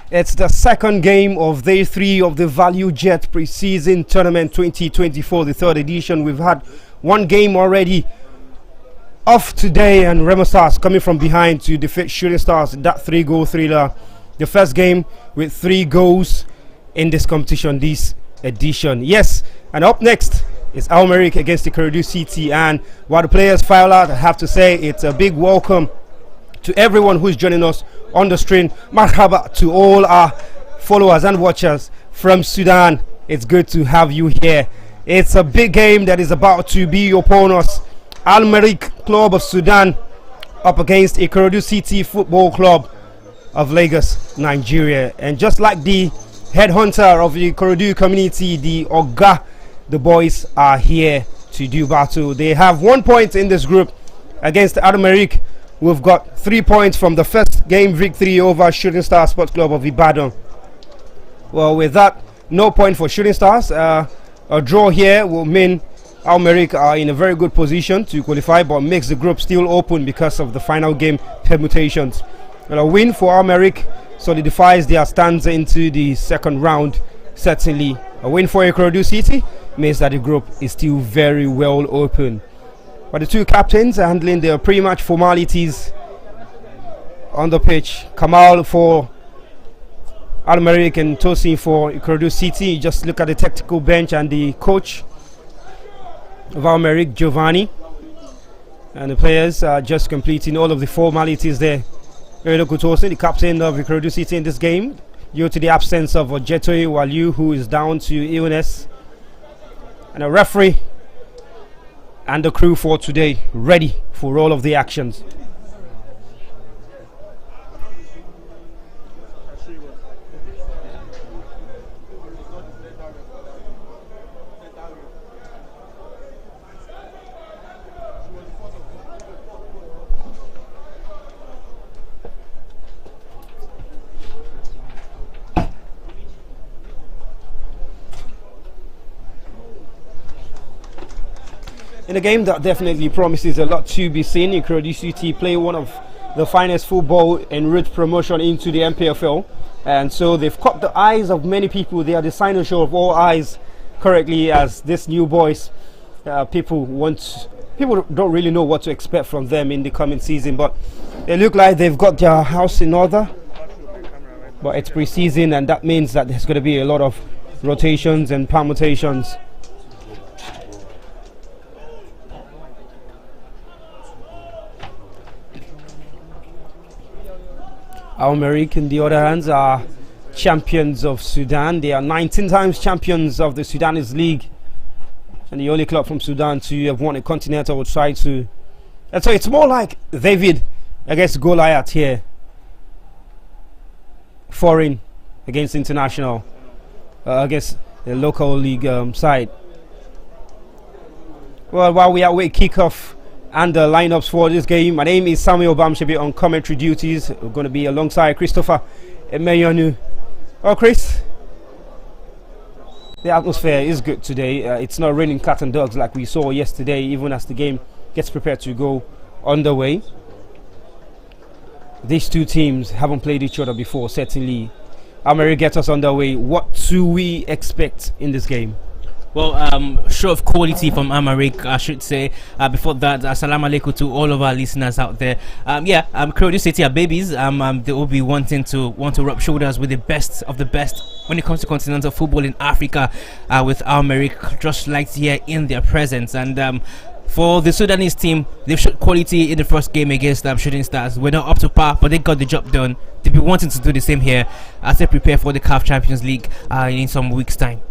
It's the second game of day 3 of the Value Jet Pre-Season Tournament 2024, the third edition. We've had one game already off today, and Remo Stars coming from behind to defeat Shooting Stars in that 3-goal thriller. The first game with 3 goals in this competition, this edition. Yes, and up next is Merrikh against the Ikorodu City. And while the players file out, I have to say it's a big welcome to everyone who's joining us on the stream. Marhaba to all our followers and watchers from Sudan. It's good to have you here. It's a big game that is about to be upon us. Merrikh Club of Sudan up against Ikorodu City Football Club of Lagos, Nigeria. And just like the headhunter of the Ikorodu community, the Oga, the boys are here to do battle. They have 1 point in this group against Merrikh. We've got 3 points from the first game victory over Shooting Stars Sports Club of Ibadan. Well, with that, no point for Shooting Stars. A draw here will mean Merrikh are in a very good position to qualify, but makes the group still open because of the final game permutations. And a win for Merrikh solidifies their stance into the second round. Certainly, a win for Ikorodu City means that the group is still very well open. But the two captains are handling their pre-match formalities on the pitch. Kamal for Merrikh and Tosin for Ikorodu City. Just look at the tactical bench and the coach of Merrikh, Giovanni. And the players are just completing all of the formalities there. Merrikh Tosin, the captain of Ikorodu City in this game, due to the absence of Ojetoye Waliu, who is down to illness. And a referee and the crew for today ready for all of the actions. In a game that definitely promises a lot to be seen, Ikorodu City play one of the finest football en route promotion into the MPFL, and so they've caught the eyes of many people. They are the cynosure of all eyes currently as these new boys. People don't really know what to expect from them in the coming season, but they look like they've got their house in order. But it's pre-season, and that means that there's going to be a lot of rotations and permutations. Merrikh, on the other hand, are champions of Sudan. They are 19 times champions of the Sudanese League, and the only club from Sudan to have won a continental title. And so it's more like David against Goliath here. Foreign against international, against the local league side. Well, while we await kickoff and the lineups for this game, my name is Samuel Bamshabi on commentary duties. We're going to be alongside Christopher Emeyonu. Oh, Chris, the atmosphere is good today. It's not raining cat and dogs like we saw yesterday, even as the game gets prepared to go underway. These two teams haven't played each other before. Certainly, Merrikh gets us underway. What do we expect in this game? Well, show of quality from Merrikh, I should say. Before that, assalamu alaikum to all of our listeners out there. Ikorodu City are babies. They will be wanting to rub shoulders with the best of the best when it comes to continental football in Africa. With Merrikh just like here in their presence. And for the Sudanese team, they've showed quality in the first game against Shooting Stars. We're not up to par, but they got the job done. They'll be wanting to do the same here as they prepare for the CAF Champions League in some weeks' time.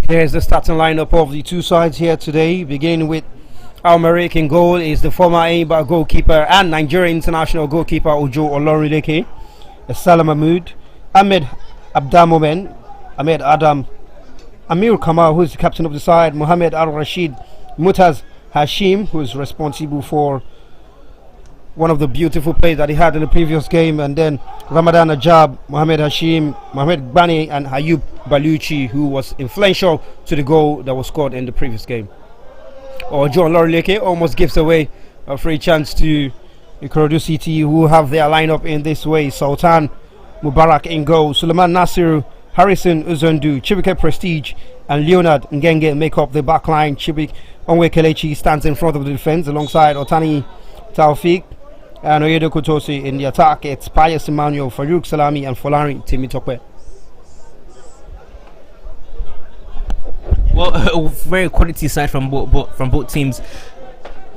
Here's the starting lineup of the two sides here today. Beginning with Merrikh in goal is the former Aimba goalkeeper and Nigerian international goalkeeper Ojo Olorileke, Salam Mahmood, Ahmed Abdamomen, Ahmed Adam, Amir Kamal, who's the captain of the side, Mohamed Al Rashid, Mutaz Hashim, who is responsible for one of the beautiful plays that he had in the previous game, and then Ramadan Ajab, Mohamed Hashim, Mohamed Bani, and Ayub Baluchi, who was influential to the goal that was scored in the previous game. Or John Lorileke almost gives away a free chance to Ikorodu City, who have their lineup in this way: Sultan Mubarak in goal, Suleiman Nasiru, Harrison Uzundu, Chibike Prestige, and Leonard Ngenge make up the back line. Chibik Onwe Kelechi stands in front of the defense alongside Otani Taufik and Oyedo Kotosi. In the attack, it's Pius Emmanuel, Farouk Salami, and Folari Timitokwe. Well, a very quality side from both teams.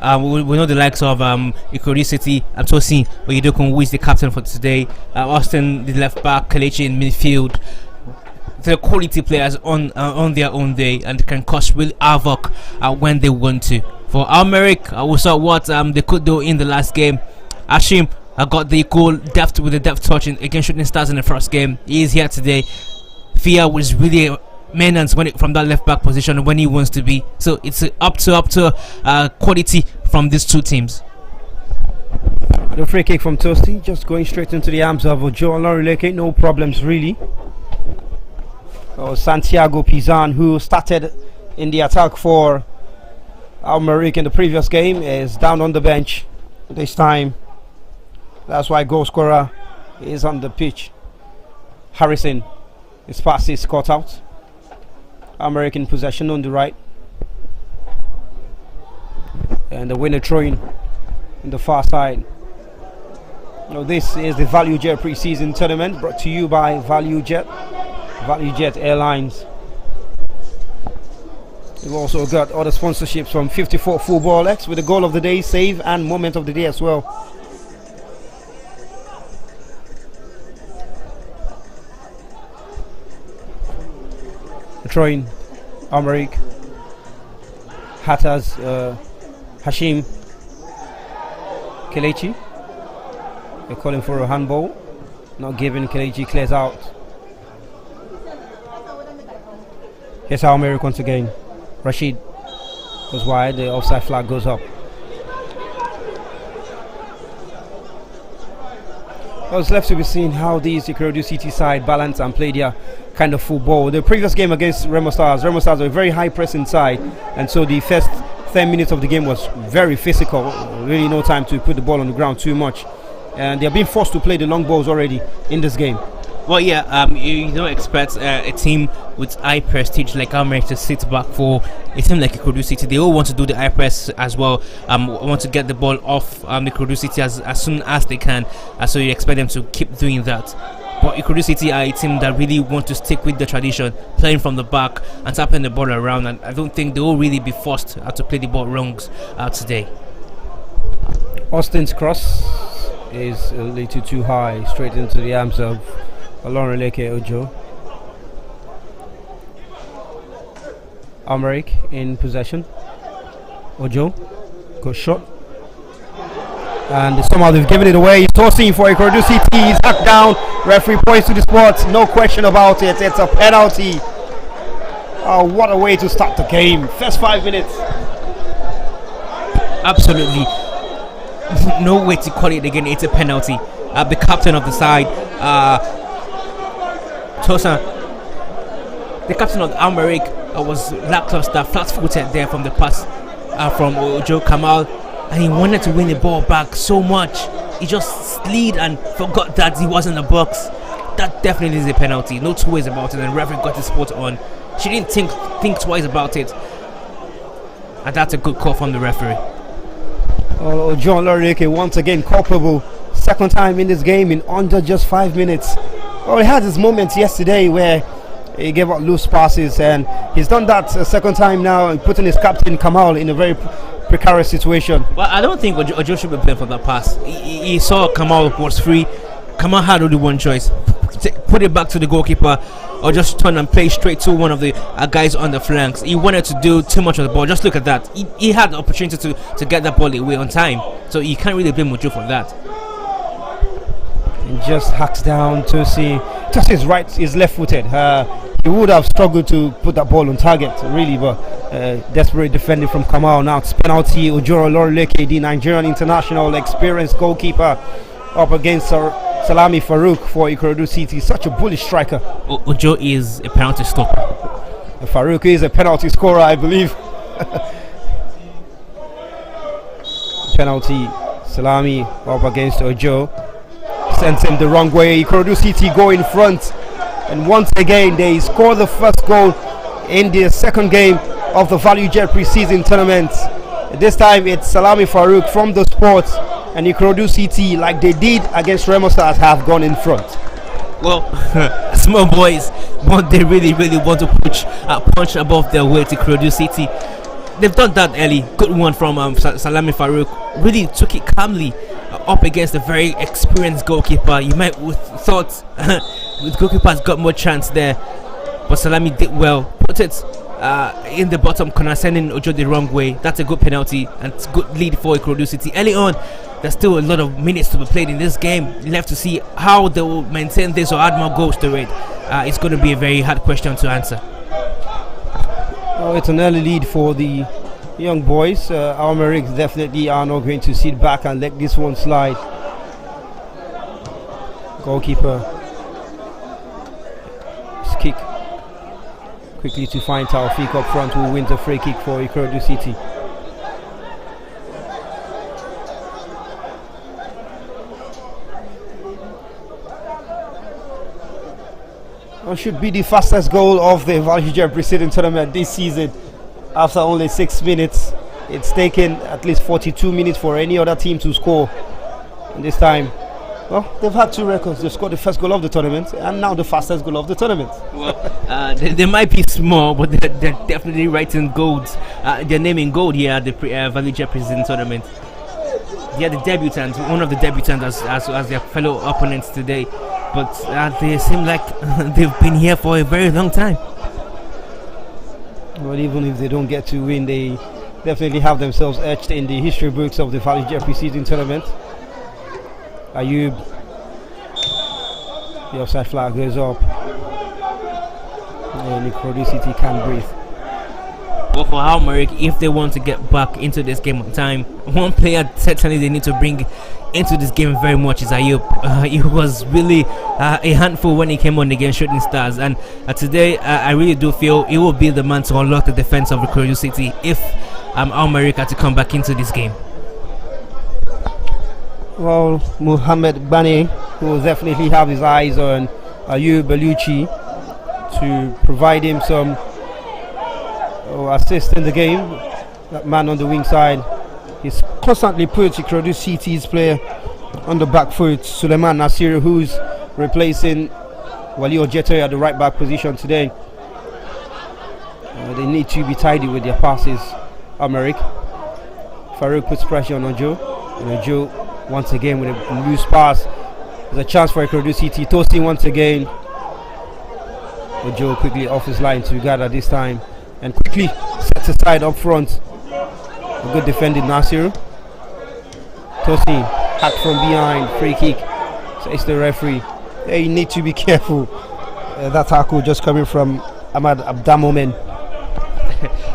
We know the likes of Ikorodu City, Tosin Oyedokun, who is the captain for today, Austin the left back, Kelechi in midfield. They're quality players on their own day and can cause real havoc when they want to. For Merrikh, we saw what they could do in the last game. Ashim got the goal deft with the deft touch against Shooting Stars in the first game. He is here today. Fia was really maintenance from that left back position when he wants to be. So it's up to quality from these two teams. The free kick from Toasty, just going straight into the arms of Ojo Lorileke. No problems really. Santiago Pizan, who started in the attack for Merrikh in the previous game, is down on the bench this time. That's why goal scorer is on the pitch. Harrison, his pass is caught out. Merrikh in possession on the right, and the winner throwing in the far side. Now this is the Value Jet pre-season tournament brought to you by Value Jet Airlines. We've also got other sponsorships from 54 Football X with the goal of the day, save, and moment of the day as well. Throwing Merrikh, Hattaz, Hashim, Kelechi. They're calling for a handball, not given. Kelechi clears out. Here's how Merrikh once again. Rashid goes wide, the offside flag goes up. Well, it's left to be seen how these Ikorodu City side balance and play their kind of football. The previous game against Remo Stars are a very high pressing side, and so the first 10 minutes of the game was very physical. Really no time to put the ball on the ground too much, and they're being forced to play the long balls already in this game. Well, yeah, you don't expect a team with high prestige like Merrikh to sit back for a team like Ikorodu City. They all want to do the high press as well. Want to get the ball off Ikorodu City as soon as they can. So you expect them to keep doing that. But Ikorodu City are a team that really want to stick with the tradition, playing from the back and tapping the ball around. And I don't think they will really be forced to play the ball wrongs today. Austin's cross is a little too high, straight into the arms of Lorileke Ojo. Merrikh in possession. Ojo goes shot, and somehow they've given it away. Tossing for Ikorodu City. He's hacked down. Referee points to the spot. No question about it. It's a penalty. Oh, what a way to start the game. First 5 minutes. Absolutely no way to call it again. It's a penalty. The captain of the side, Tosa, the captain of Merrikh, was lackluster, flat-footed there from the pass from Ojo Kamal, and he wanted to win the ball back so much he just slid and forgot that he was in the box. That definitely is a penalty, no two ways about it, and referee got his spot on. She didn't think twice about it, and that's a good call from the referee. John Lorileke once again culpable, second time in this game in under just 5 minutes. He had his moments yesterday where he gave out loose passes, and he's done that a second time now, putting his captain Kamal in a very precarious situation. Well, I don't think Ojo should be playing for that pass. He saw Kamal was free. Kamal had only one choice: put it back to the goalkeeper, or just turn and play straight to one of the guys on the flanks. He wanted to do too much of the ball. Just look at that. He had the opportunity to get that ball away on time, so you can't really blame Ojo for that. And just hacks down Tosi. Tosi's right, is left-footed. He would have struggled to put that ball on target, really, but desperate defending from Kamal. Now it's penalty. Ojoro Lorileke, the Nigerian international experienced goalkeeper, up against Salami Farouk for Ikorodu City. Such a bullish striker. Ojo is a penalty stopper. Farouk is a penalty scorer, I believe. Penalty Salami up against Ojo. Sends him the wrong way. Ikorodu City go in front. And once again, they score the first goal in the second game of the Value Jet preseason tournament. This time it's Salami Farouk from the sports, and Ikorodu City, like they did against Remo Stars, have gone in front. Well, small boys, but they really want to punch above their weight. Ikorodu City, they've done that early. Good one from Salami Farouk. Really took it calmly up against a very experienced goalkeeper. You might have thought the goalkeeper's got more chance there, but Salami did well. Put it in the bottom corner, sending Ojo the wrong way. That's a good penalty and it's good lead for Ikorodu City. Early on, there's still a lot of minutes to be played in this game. You have to see how they will maintain this or add more goals to it. It's going to be a very hard question to answer. Oh, it's an early lead for the young boys. Our Merrikh definitely are not going to sit back and let this one slide. Goalkeeper kick quickly to find Taufik up front, who wins a free kick for Ikorodu City. Should be the fastest goal of the Value preceding tournament this season. After only 6 minutes, it's taken at least 42 minutes for any other team to score. And this time, well, they've had 2 records. They've scored the first goal of the tournament and now the fastest goal of the tournament. Well, they might be small, but they're definitely writing goals. They're naming gold here at the Value preceding tournament. They are the debutants, one of the debutants as their fellow opponents today. But they seem like they've been here for a very long time. Well, even if they don't get to win, they definitely have themselves etched in the history books of the Value preseason tournament. Ayub, the offside flag goes up, and Ikorodu City can't breathe. Well, for how Merrikh, if they want to get back into this game on time, one player certainly they need to bring into this game very much is Ayub. He was really a handful when he came on against Shooting Stars, and today I really do feel he will be the man to unlock the defense of Ikorodu City if Al Merrikh had to come back into this game. Well, Mohamed Bane will definitely have his eyes on Ayub Belucci to provide him some assist in the game. That man on the wing side, he's constantly put Ikorodu City's player on the back foot. Suleiman Nasir, who's replacing Wali Ojeto at the right back position today. They need to be tidy with their passes. Merrikh. Farouk puts pressure on Ojo, and Ojo once again with a loose pass. There's a chance for Ikorodu City. Tosin once again. Ojo quickly off his line to gather this time and quickly sets aside up front. A good defended Nasir. Tosin hacked from behind, free kick, says the referee. Hey, you need to be careful. That tackle just coming from Ahmad Abdamomen.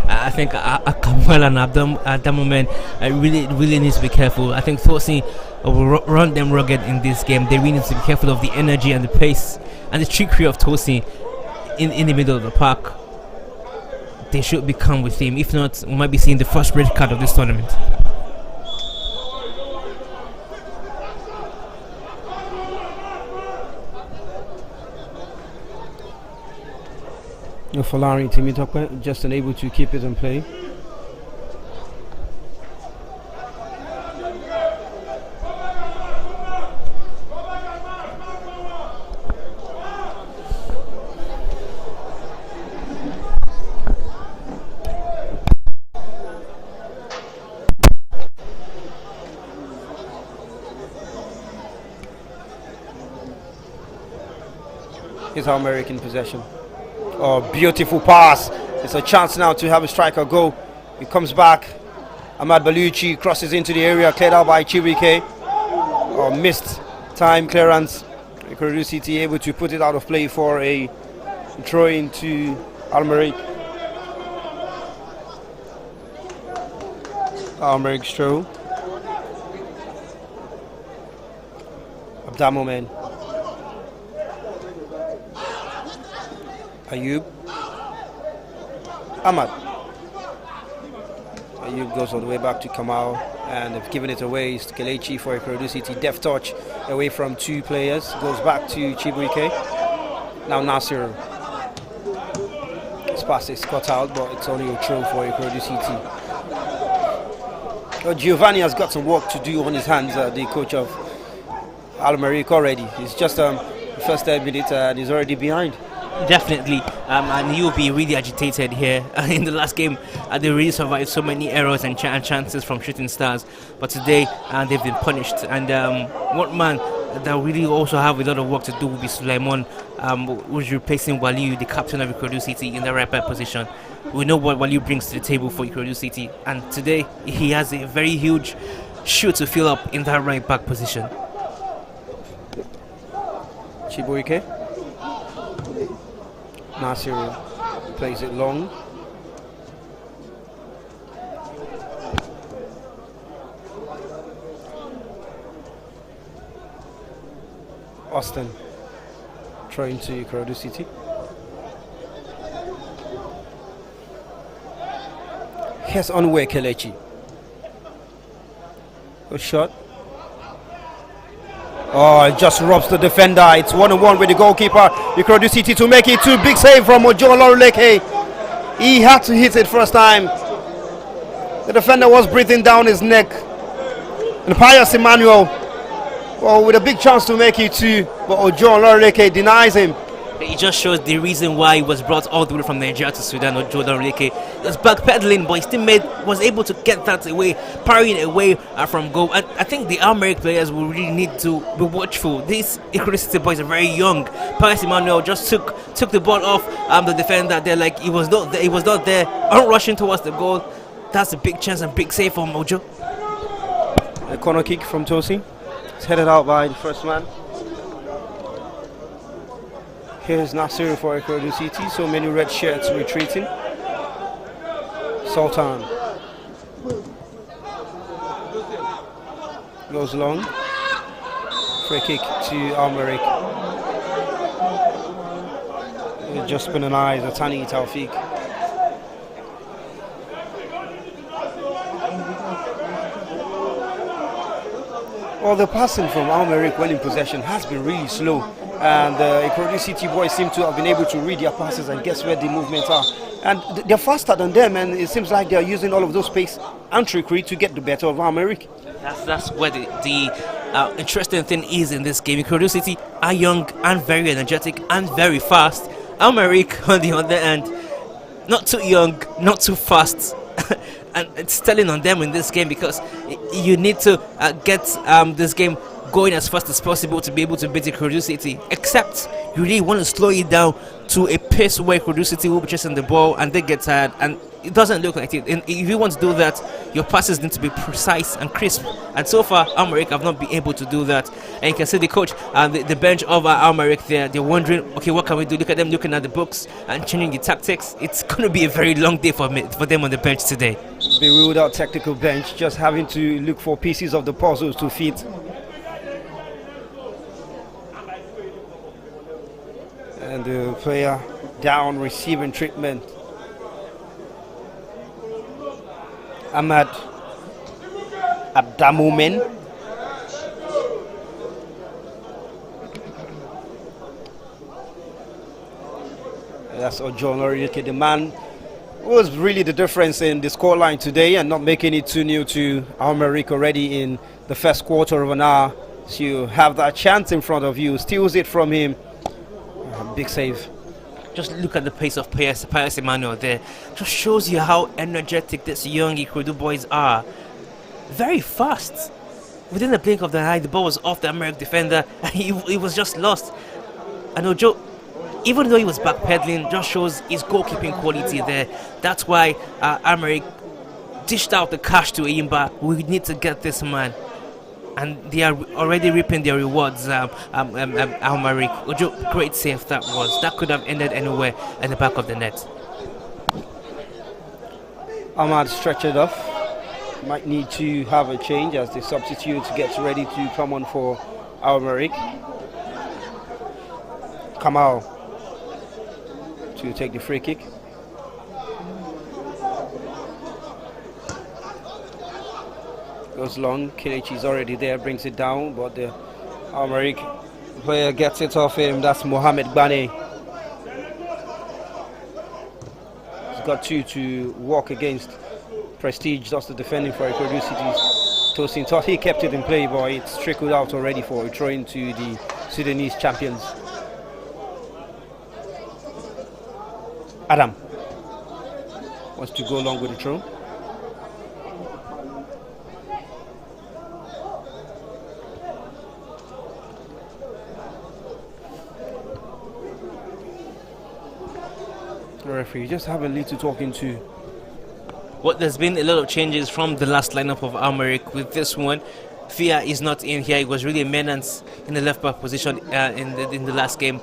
I think Kamal and Abdamomen really needs to be careful. I think Tosin will run them rugged in this game. They really need to be careful of the energy and the pace and the trickery of Tosin in the middle of the park. They should be calm with him. If not, we might be seeing the first red card of this tournament. Folari Timitokwe just unable to keep it in play. Here's how Merrikh in possession. Oh, beautiful pass. It's a chance now to have a striker go. He comes back. Ahmad Baluchi crosses into the area, cleared out by Chiwike. Oh, missed time clearance. Ikorodu City able to put it out of play for a throw into Al Merrikh. Al Merrikh throw. Abdamomen. Ayub. Ahmad. You goes all the way back to Kamal, and they've given it away. It's Kelechi for Ikorodu City. Deft touch away from 2 players. Goes back to Chibuike. Now Nasir. His pass is cut out, but it's only a throw for Ikorodu City. Well, Giovanni has got some work to do on his hands, the coach of Merrikh already. It's just the first 10 minutes and he's already behind. Definitely, and he'll be really agitated here. In the last game, they really survived so many errors and chances from shooting stars, but today they've been punished. And one man that really also have a lot of work to do will be Suleiman, who's replacing Waliu, the captain of Ikorodu City, in the right back position. We know what Waliu brings to the table for Ikorodu City, and today he has a very huge shoe to fill up in that right back position. Chibuike. Nasir plays it long. Austin throwing to Ikorodu City. Here's Onwe Kelechi. Good shot. Oh, it just robs the defender. It's 1-on-1 with the goalkeeper. Ikorodu City to make it 2. Big save from Ojo Olorunleke. He had to hit it first time. The defender was breathing down his neck. And Pius Emmanuel, well, with a big chance to make it 2, but Ojo Olorunleke denies him. It just shows the reason why he was brought all the way from Nigeria to Sudan. Ojo Olorunleke was backpedaling, but his teammate was able to get that away, parrying away from goal. And I think the Merrikh players will really need to be watchful. These Ikorodu City boys are very young. Pius Emmanuel just took the ball off the defender there, like he was not there. He was not there, rushing towards the goal. That's a big chance and big save from Ojo. A corner kick from Tosi. It's headed out by the first man. Here's Nasir for Ikorodu City. So many red shirts retreating. Sultan goes long. Free kick to Merrikh. Just penalized Atani Taufik. Well, the passing from Merrikh when in possession has been really slow, and the Ikorodu City boys seem to have been able to read their passes and guess where the movements are. And they're faster than them, and it seems like they're using all of those pace and trickery to get the better of Merrikh. That's where the interesting thing is in this game. Ikorodu City are young and very energetic and very fast. Merrikh, on the other hand, not too young, not too fast. And it's telling on them in this game, because you need to get this game going as fast as possible to be able to beat Ikorodu City, except you really want to slow it down to a pace where Ikorodu City will be chasing the ball and they get tired, and it doesn't look like it. And if you want to do that, your passes need to be precise and crisp, and so far Merrikh have not been able to do that. And you can see the coach and the bench of Merrikh there, they're wondering, okay, what can we do? Look at them looking at the books and changing the tactics. It's going to be a very long day for them on the bench today. Bewildered technical bench, just having to look for pieces of the puzzles to fit. And the player down, receiving treatment. Ahmad Abdamumen. That's Ojo Olorunleke, the man who was really the difference in the scoreline today and not making it 2-0 to Merrikh already in the first quarter of an hour. So you have that chance in front of you, steals it from him. Big save. Just look at the pace of Pius Emmanuel there. Just shows you how energetic this young Ikorodu boys are. Very fast. Within the blink of the eye, the ball was off the Merrikh defender and he was just lost. And Ojo, even though he was backpedaling, just shows his goalkeeping quality there. That's why Merrikh dished out the cash to Ayimba. We need to get this man. And they are already reaping their rewards. Merrikh. Ojo, great save that was. That could have ended anywhere at the back of the net. Ahmad stretched it off. Might need to have a change as the substitute gets ready to come on for Merrikh. Kamal to take the free kick. Goes long. Kelechi is already there, brings it down, but the Merrikh player gets it off him. That's Mohamed Bane. He's got two to walk against. Prestige, that's the defending for Ikorodu City. Tosin thought he kept it in play, but it's trickled out already for a throw into the Sudanese champions. Adam wants to go along with the throw. The referee just have a little talking to. Well, there's been a lot of changes from the last lineup of Merrikh. With this one, Fia is not in here. It was really a menace in the left back position in the last game.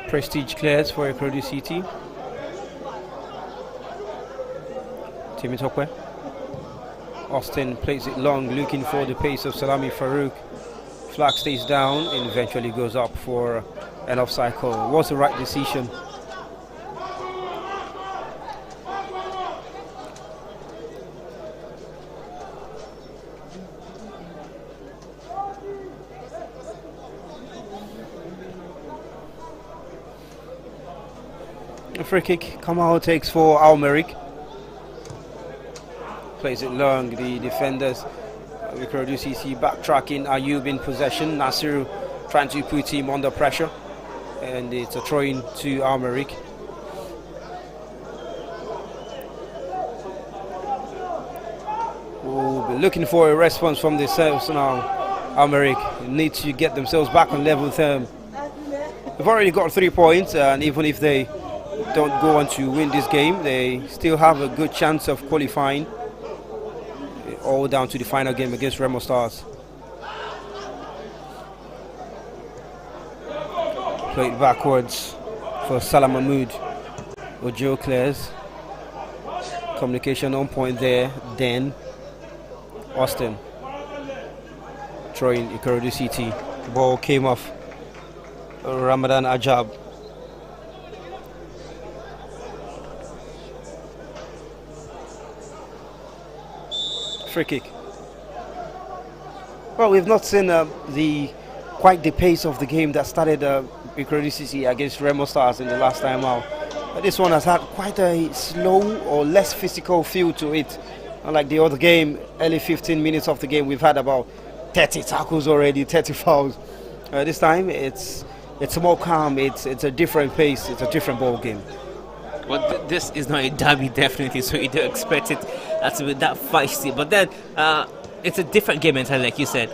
Prestige clears for Ikorodu City. Timmy Tokwe. Austin plays it long, looking for the pace of Salami Farouk. Flag stays down and eventually goes up for an offside call. Was the right decision. A free kick, Kamau takes for Merrikh. Plays it long, the defenders, Ikorodu CC backtracking, Ayub in possession, Nasiru trying to put him under pressure, and it's a throw-in to Merrikh. We'll be looking for a response from themselves now. Merrikh need to get themselves back on level with them. They've already got 3 points, and even if they don't go on to win this game, they still have a good chance of qualifying, all down to the final game against Remo Stars. Played backwards for Salah Mahmood. Ojo clears. Communication on point there. Then Austin throwing Ikorodu City. Ball came off Ramadan Ajab. Free kick. Well, we've not seen quite the pace of the game that started Ikorodu City against Remo Stars in the last time out. This one has had quite a slow or less physical feel to it. Unlike the other game, early 15 minutes of the game, we've had about 30 tackles already, 30 fouls. This time, it's more calm. It's a different pace. It's a different ball game. Well, this is not a derby, definitely, so you don't expect it to be that feisty. But then, it's a different game entirely, like you said.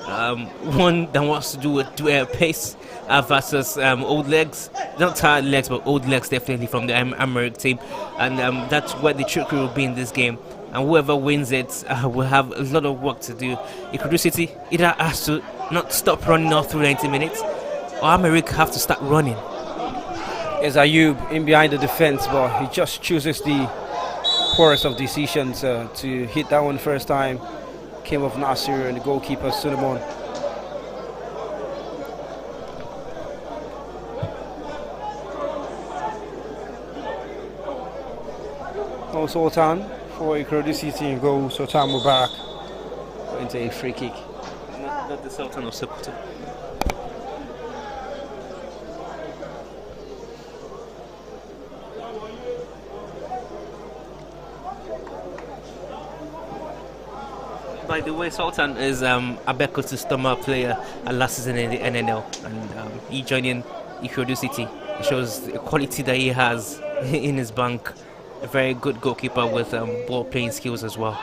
One that wants to do a pace versus old legs. Not tired legs, but old legs, definitely, from the Merrikh team. And that's where the trickery will be in this game. And whoever wins it will have a lot of work to do. Ikorodu City either has to not stop running all through 90 minutes, or Merrikh have to start running. Is Ayub in behind the defense, but he just chooses the poorest of decisions to hit that one first time. Came off Nasir and the goalkeeper Suleiman. Oh, Sultan for Ikorodu City and goal. Sultan Mubarak into a free kick. Not the Sultan of Sokoto. By the way, Sultan is Abeokuta Stoma player last season in the NNL, and he joined in Ikorodu City. It shows the quality that he has in his bank. A very good goalkeeper with ball playing skills as well.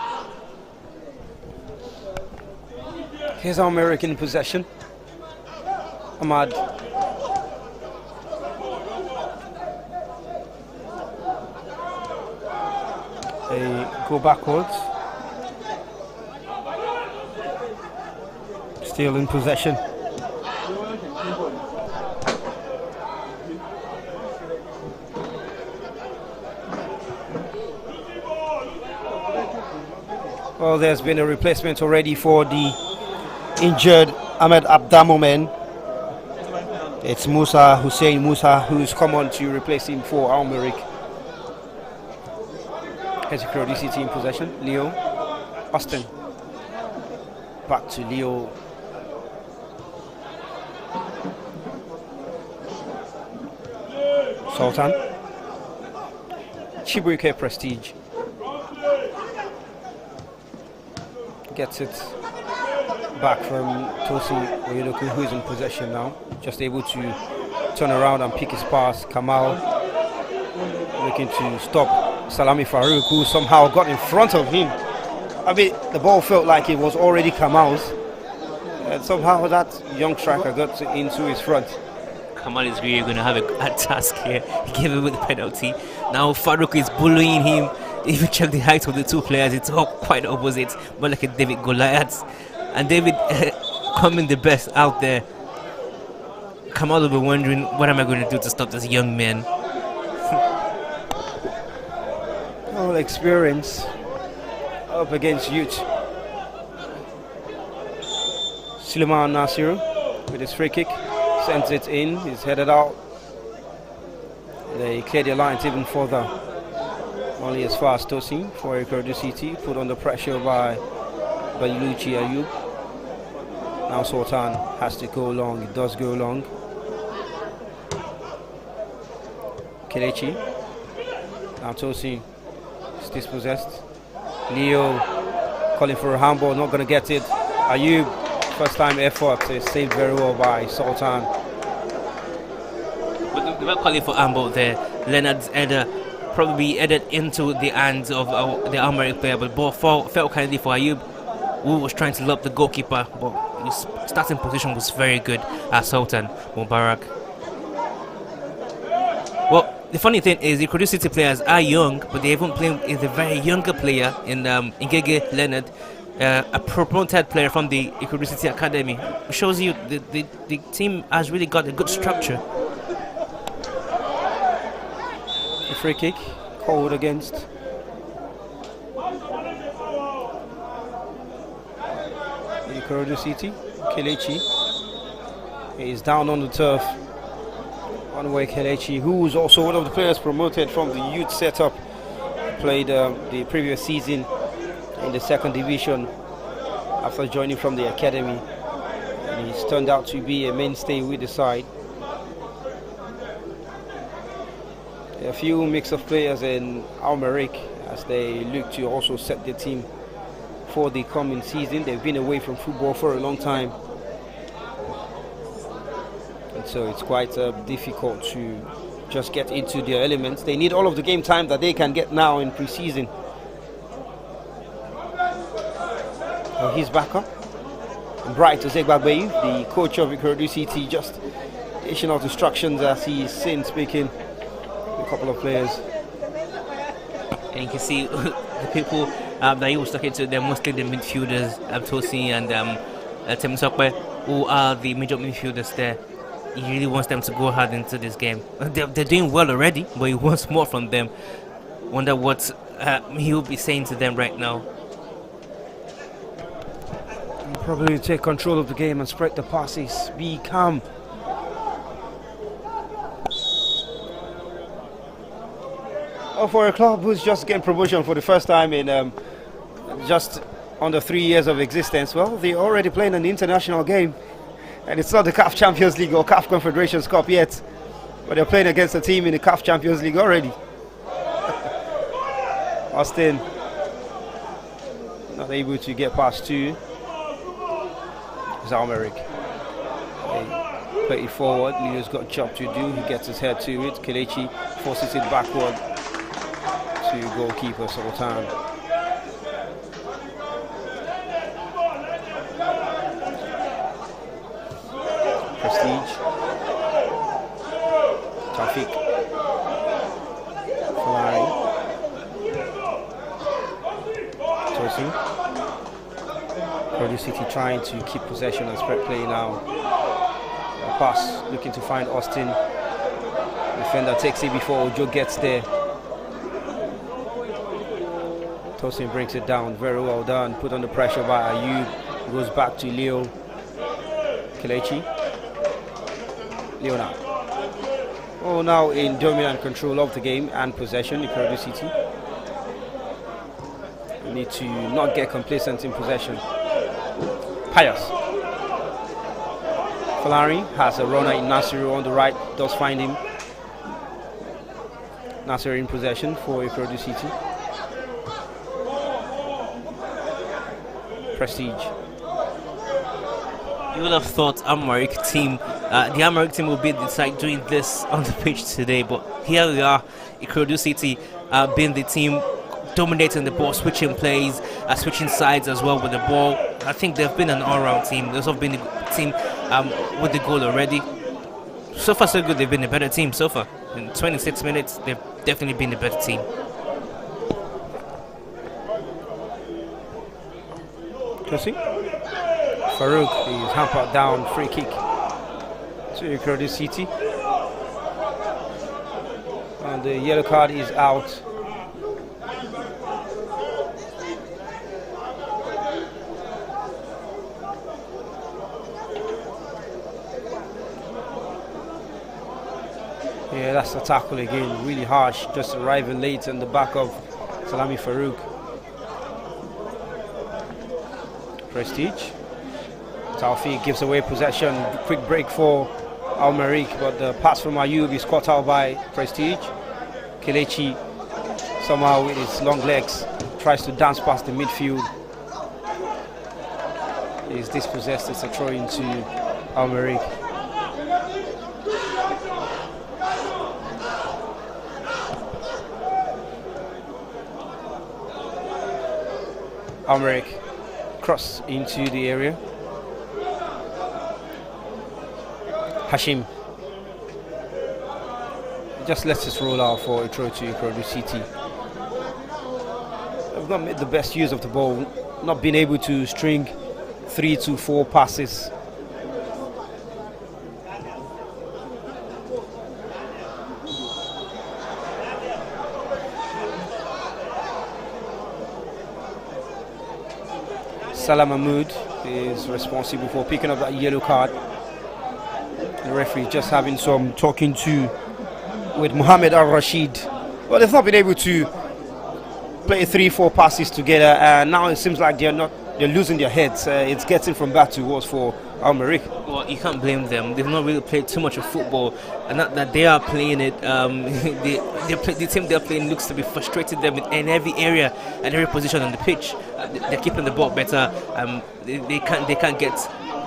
Here's our American possession. Ahmad. They go backwards. Still in possession. Well, there's been a replacement already for the injured Ahmed Abdamomen. It's Hussein Musa who's come on to replace him for Merrikh. Here's Ikorodu City in possession. Leo. Austin. Back to Leo. Sultan. Chibuike Prestige. Gets it back from Tosi Oyeloku, who is in possession now. Just able to turn around and pick his pass. Kamal looking to stop Salami Farouk, who somehow got in front of him. I mean, the ball felt like it was already Kamal's, and somehow that young striker got into his front. Kamal is really going to have a task here. He gave away the penalty. Now Farouk is bullying him. If you check the height of the two players, it's all quite opposite, but like a David Goliath. And David coming the best out there. Kamal will be wondering, what am I going to do to stop this young man? All experience up against youth. Suleiman Nasir with his free kick. Sends it in, he's headed out. They clear the lines even further. Only as far as Tosin for Ikorodu City, put under pressure by Bailuchi Ayub. Now Sultan has to go long, it does go long. Kelechi. Now Tosin is dispossessed. Leo calling for a handball, not going to get it. Ayub, first time effort, is saved very well by Sultan. But they were calling for handball there. Leonard's header probably headed into the hands of the Merrikh player, but ball felt kindly for Ayub, who was trying to lob the goalkeeper, but his starting position was very good at Sultan Mubarak. Well, the funny thing is, the Ikorodu City players are young, but they haven't played with a very younger player in Ngege Leonard, a promoted player from the Ikorodu City Academy. It shows you the team has really got a good structure. A free kick called against Ikorodu City. Kelechi is down on the turf. One way Kelechi, who is also one of the players promoted from the youth setup, played the previous season in the second division after joining from the academy, and he's turned out to be a mainstay with the side. A few mix of players in Merrikh as they look to also set their team for the coming season. They've been away from football for a long time, and so it's quite difficult to just get into their elements. They need all of the game time that they can get now in pre-season. He's back up. Bright Ozegbagbeyu, the coach of Ikorodu City, just issuing out instructions as he's seen speaking a couple of players. And you can see the people that he was talking to, they're mostly the midfielders, Tosi and Temisokwe, who are the major midfielders there. He really wants them to go hard into this game. They're doing well already, but he wants more from them. Wonder what he will be saying to them right now. He'll probably take control of the game and spread the passes. Be calm. For a club who's just getting promotion for the first time in just under 3 years of existence, well, they're already playing an international game, and it's not the CAF Champions League or CAF Confederations Cup yet, but they're playing against a team in the CAF Champions League already. Austin not able to get past two. Merrikh. They play it forward. Leo's got a job to do. He gets his head to it. Kelechi forces it backward to goalkeeper Sultan. Prestige. Taufik. Flying. Tosin. Ikorodu City trying to keep possession and spread play now. A pass looking to find Austin. Defender takes it before Ojo gets there. Tosin brings it down, very well done. Put under pressure by Ayub. Goes back to Leo. Kelechi. Leo now. Oh, now in dominant control of the game and possession, Ikorodu City. We need to not get complacent in possession. Pius. Falari has a runner in Nasiru on the right, does find him. Nasiru in possession for Ikorodu City. Prestige. You would have thought Merrikh team, the Merrikh team will be like doing this on the pitch today, but here we are, Ikorodu City being the team dominating the ball, switching plays, switching sides as well with the ball. I think they've been an all-round team. They've also been the team with the goal already. So far so good, they've been the better team so far. In 26 minutes, they've definitely been the better team. Jesse? Farouk is hampered down, free kick to Ikorodu City. And the yellow card is out. Yeah, that's a tackle again, really harsh, just arriving late in the back of Salami Farouk. Prestige. Tawfiq gives away possession, quick break for Merrikh, but the pass from Ayub is caught out by Prestige. Kelechi somehow with his long legs tries to dance past the midfield. He's dispossessed, it's a throw into Merrikh. Merrikh cross into the area. Hashim just lets us roll out for a throw to Ikorodu City. They've not made the best use of the ball, not been able to string 3 to 4 passes. Salah Mahmood is responsible for picking up that yellow card. The referee just having some talking to with Mohamed Al-Rashid. Well, they've not been able to play 3-4 passes together, and now it seems like they're losing their heads. It's getting from bad to worse for Merrikh. Well, you can't blame them. They've not really played too much of football, and not that they are playing it. The team they're playing looks to be frustrating them in every area and every position on the pitch. They're keeping the ball better. They can't get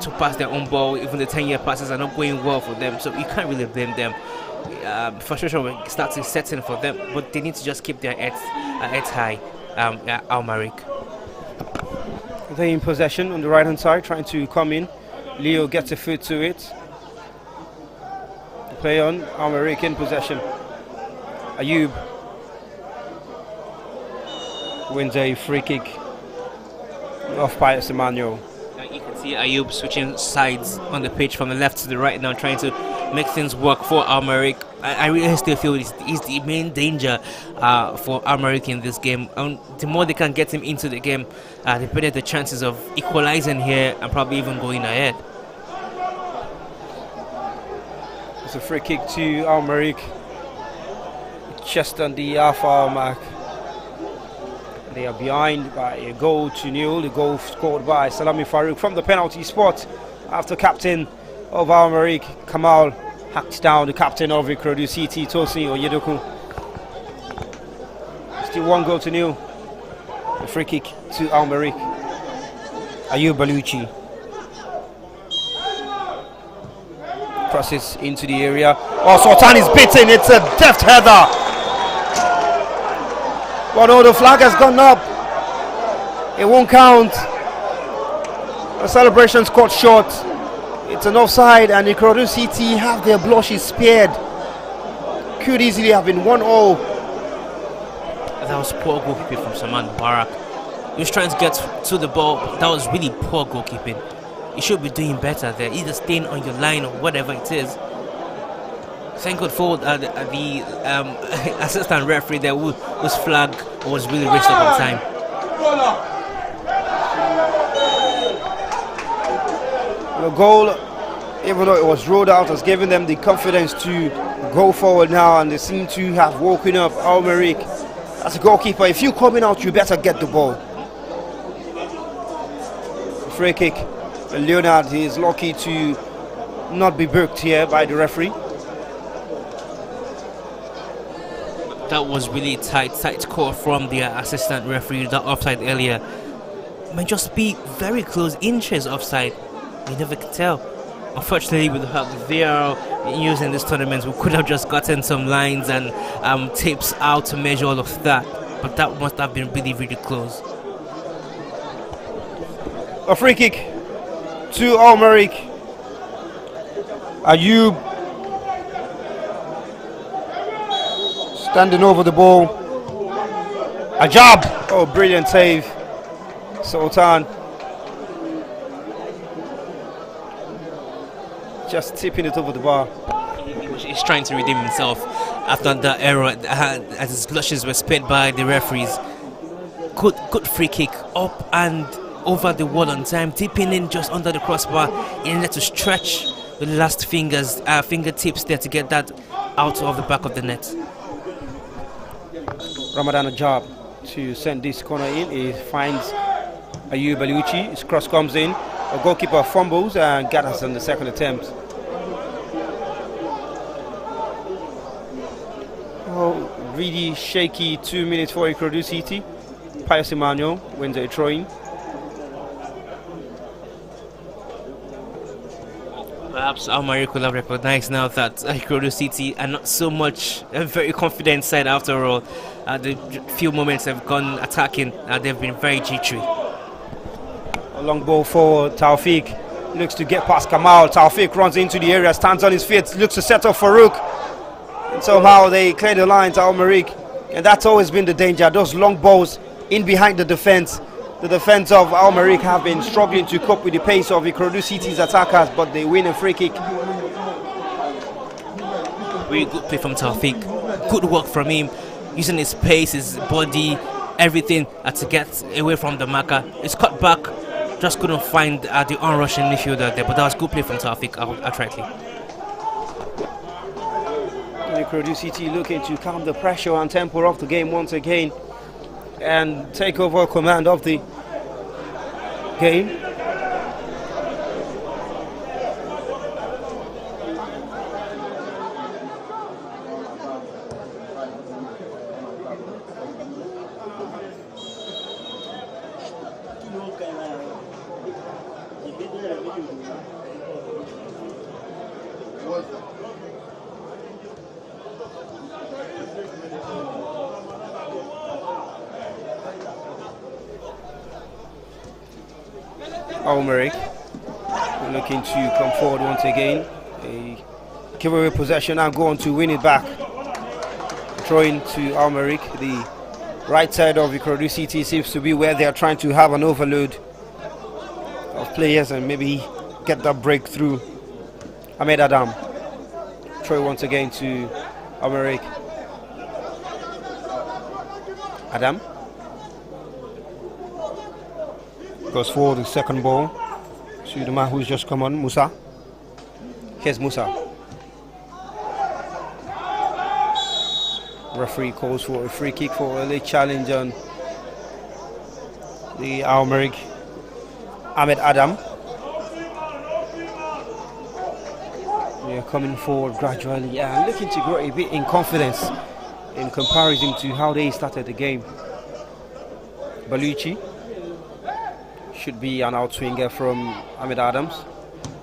to pass their own ball. Even the 10-year passes are not going well for them, so you can't really blame them. Frustration will start to set in for them, but they need to just keep their heads high. Merrikh. They're in possession on the right hand side, trying to come in. Leo gets a foot to it. Play on, Merrikh in possession. Ayub wins a free kick off Pius Emmanuel. You can see Ayub switching sides on the pitch from the left to the right now, trying to make things work for Merrikh. I really still feel he's the main danger for Merrikh in this game. The more they can get him into the game, the better the chances of equalizing here and probably even going ahead. It's a free kick to Merrikh, just on the half-hour mark. They are behind by a goal to nil. The goal scored by Salami Farouk from the penalty spot after captain of Merrikh, Kamal, hacked down the captain of Ikorodu City, Tosin Oyedoku. Still 1-0. A free kick to Merrikh. Ayub Baluchi crosses into the area. Oh, Sultan is beaten. It's a deft header. But no, the flag has gone up. It won't count. The celebration's cut short. It's an offside, and Ikorodu City have their blushes spared. Could easily have been 1-0. That was poor goalkeeping from Saman Mubarak. He was trying to get to the ball, but that was really poor goalkeeping. You should be doing better there, either staying on your line or whatever it is. Thank God for the assistant referee there whose flag was really reached up on time. The goal, even though it was rolled out, has given them the confidence to go forward now, and they seem to have woken up Merrikh. As a goalkeeper, if you're coming out, you better get the ball. free kick. Leonard is lucky to not be booked here by the referee. That was really tight call from the assistant referee. That offside earlier might just be very close inches offside. You never could tell. Unfortunately, with the VAR used in this tournament, we could have just gotten some lines and tapes out to measure all of that. But that must have been really, really close. A free kick to Merrikh. Ayub standing over the ball. Ajab. Oh, brilliant save. Sultan just tipping it over the bar. He's trying to redeem himself after that error as his blushes were spared by the referees. Good free kick up and over the wall on time, tipping in just under the crossbar. He needed to stretch the last fingertips there to get that out of the back of the net. Ramadan Ajab to send this corner in. He finds Ayub Baluchi. His cross comes in. A goalkeeper fumbles and gathers on the second attempt. Oh, really shaky 2 minutes for Ikorodu City. Pius Emmanuel wins a throw-in. Perhaps Merrikh could have recognized now that Ikorodu City are not so much a very confident side after all. The few moments they've gone attacking, they've been very jittery. A long ball for Taufik. Looks to get past Kamal. Taufik runs into the area, stands on his feet, looks to set up Farouk. And somehow they clear the lines, Merrikh. And that's always been the danger, those long balls in behind the defense. The defense of Merrikh have been struggling to cope with the pace of Ikorodu City's attackers, but they win a free kick. Really good play from Taufik. Good work from him, using his pace, his body, everything to get away from the marker. It's cut back, just couldn't find the on-rushing midfielder there, but that was good play from Taufik outrightly. Ikorodu City looking to calm the pressure and tempo of the game once again and take over command of the game. Merrikh looking to come forward once again. A giveaway possession and go on to win it back. Throwing to Merrikh. The right side of Ikorodu City seems to be where they are trying to have an overload of players and maybe get that breakthrough. Ahmed Adam. Throw once again to Merrikh. Adam goes for the second ball to the man who's just come on, Musa. Here's Musa. Referee calls for a free kick for a late challenge on the Merrikh. Ahmed Adam. They are coming forward gradually and looking to grow a bit in confidence in comparison to how they started the game. Baluchi should be an outswinger from Ahmed Adams,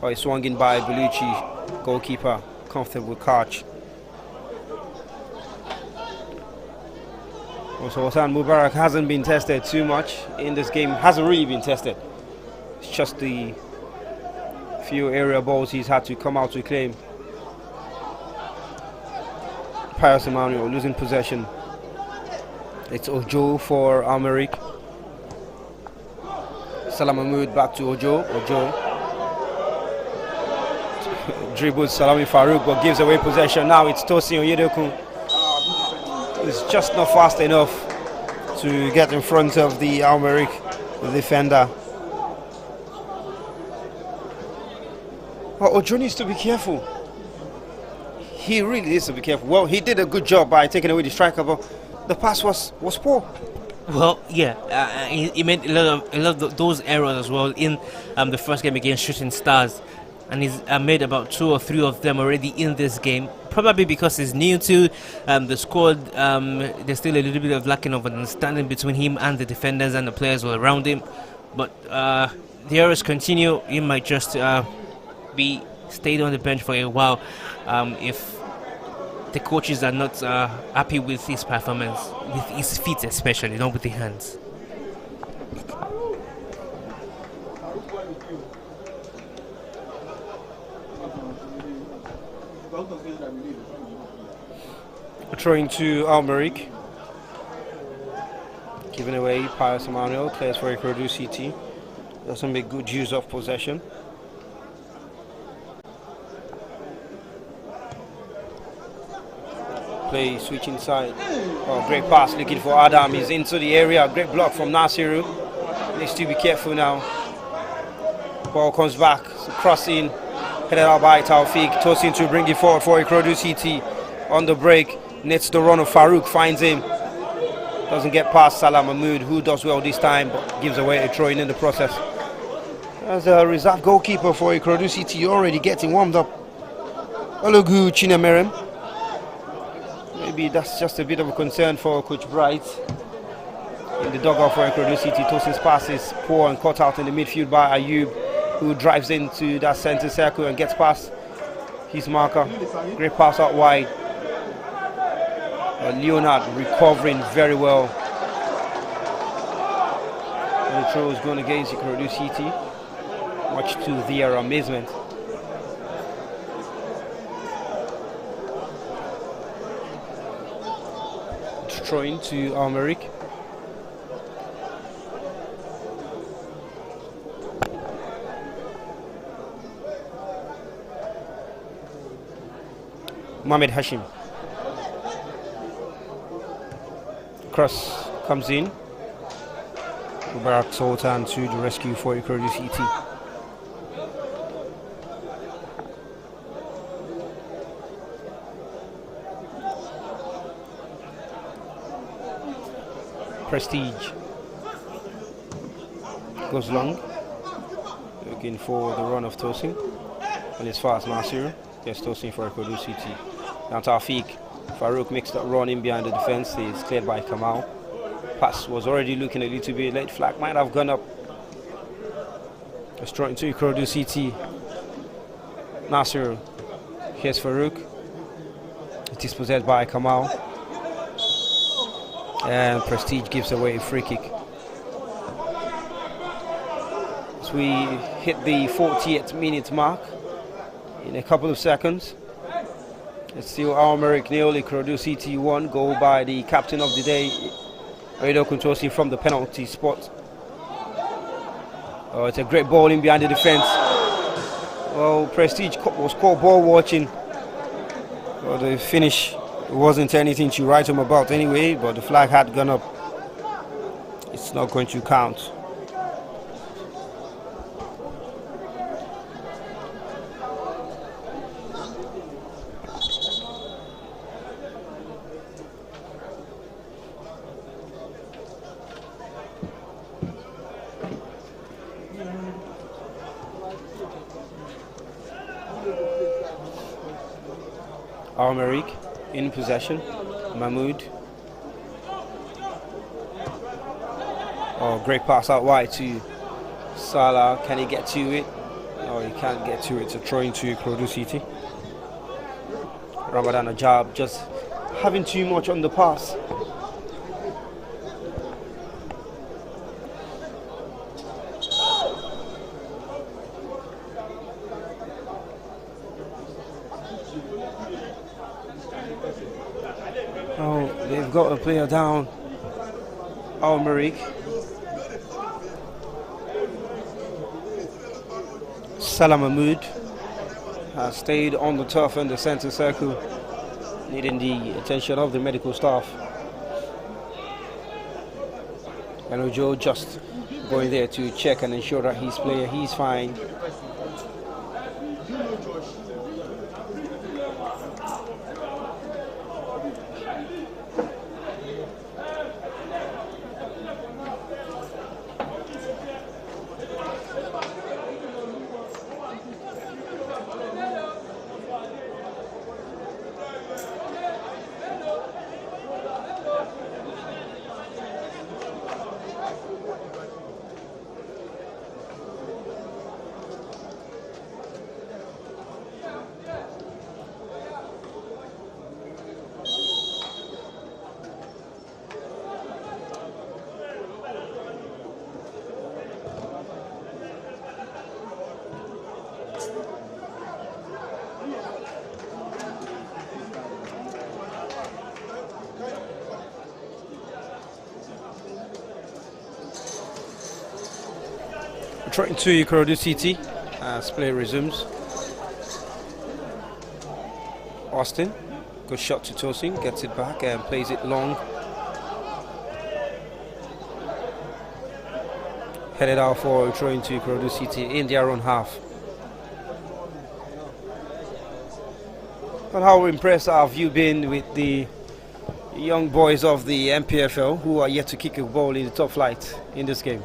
but it's swung in by Baluchi, goalkeeper, comfortable catch. Also, Hassan Mubarak hasn't been tested too much in this game, hasn't really been tested. It's just the few area balls he's had to come out to claim. Pius Emmanuel losing possession. It's Ojo for Merrikh. Salam Mahmoud back to Ojo. Ojo dribbles Salami Farouk but gives away possession. Now it's Tosin Oyedeku. It's just not fast enough to get in front of the Merrikh defender. Well, Ojo needs to be careful. He really needs to be careful. Well, he did a good job by taking away the striker, but the pass was poor. Well, yeah, he made a lot of those errors as well in the first game against Shooting Stars, and he's made about two or three of them already in this game. Probably because he's new to the squad. There's still a little bit of lacking of understanding between him and the defenders and the players all around him. But the errors continue. He might just be stayed on the bench for a while if the coaches are not happy with his performance, with his feet especially, not with the hands. Throwing to Merrikh. Giving away, Pius Emmanuel plays for Ikorodu CT. Doesn't make good use of possession. Play switch inside. Oh, great pass looking for Adam. He's into the area. Great block from Nasiru. Needs to be careful now. Ball comes back. Crossing. Headed out by Taufik. Tossing to bring it forward for Ikorodu CT. On the break. Nets the run of Farouk. Finds him. Doesn't get past Salah Mahmood, who does well this time, but gives away a throw in the process. As a reserve goalkeeper for Ikorodu CT, already getting warmed up. Olugu Chinemerem. Maybe that's just a bit of a concern for Coach Bright. In the dugout for Ikorodu CT, Tosin's pass is poor and caught out in the midfield by Ayub, who drives into that centre circle and gets past his marker. Great pass out wide. Leonard recovering very well. And the throw is going against Ikorodu CT, much to their amazement. Throwing to Merrikh. Mohamed Hashim. Cross comes in. Mubarak Sultan to the rescue for Ikorodu CT. Prestige goes long, looking for the run of Tosin. And it's fast Nasir. Yes, Tosin for Ikorodu CT. Down to Afiq. Farouk makes that run in behind the defense. It's cleared by Kamal. Pass was already looking a little bit late. Flag might have gone up. Let's throw into Ikorodu CT. Nasir. Here's Farouk. It is possessed by Kamal. And Prestige gives away a free kick. So we hit the 48th minute mark in a couple of seconds. It's still Merrikh nil, Ikorodu CT 1, goal by the captain of the day, Edo Kuntosi, from the penalty spot. Oh, it's a great ball in behind the defense. Well, Prestige was caught ball watching. Well, the finish wasn't anything to write home about anyway, but the flag had gone up. It's not going to count. Merrikh in possession. Mahmoud. Oh, great pass out wide to Salah. Can he get to it? No, he can't get to it. It's a throw into Ikorodu CT. Ramadan Ajab just having too much on the pass. Oh, they've got a player down. Merrikh. Salah Mahmood has stayed on the turf in the centre circle, needing the attention of the medical staff. And Ojo just going there to check and ensure that his player, he's fine. Trying to Ikorodu City as play resumes. Austin, good shot to Tosin, gets it back and plays it long. Headed out for a throw into Ikorodu City in their own half. And how impressed have you been with the young boys of the MPFL who are yet to kick a ball in the top flight in this game?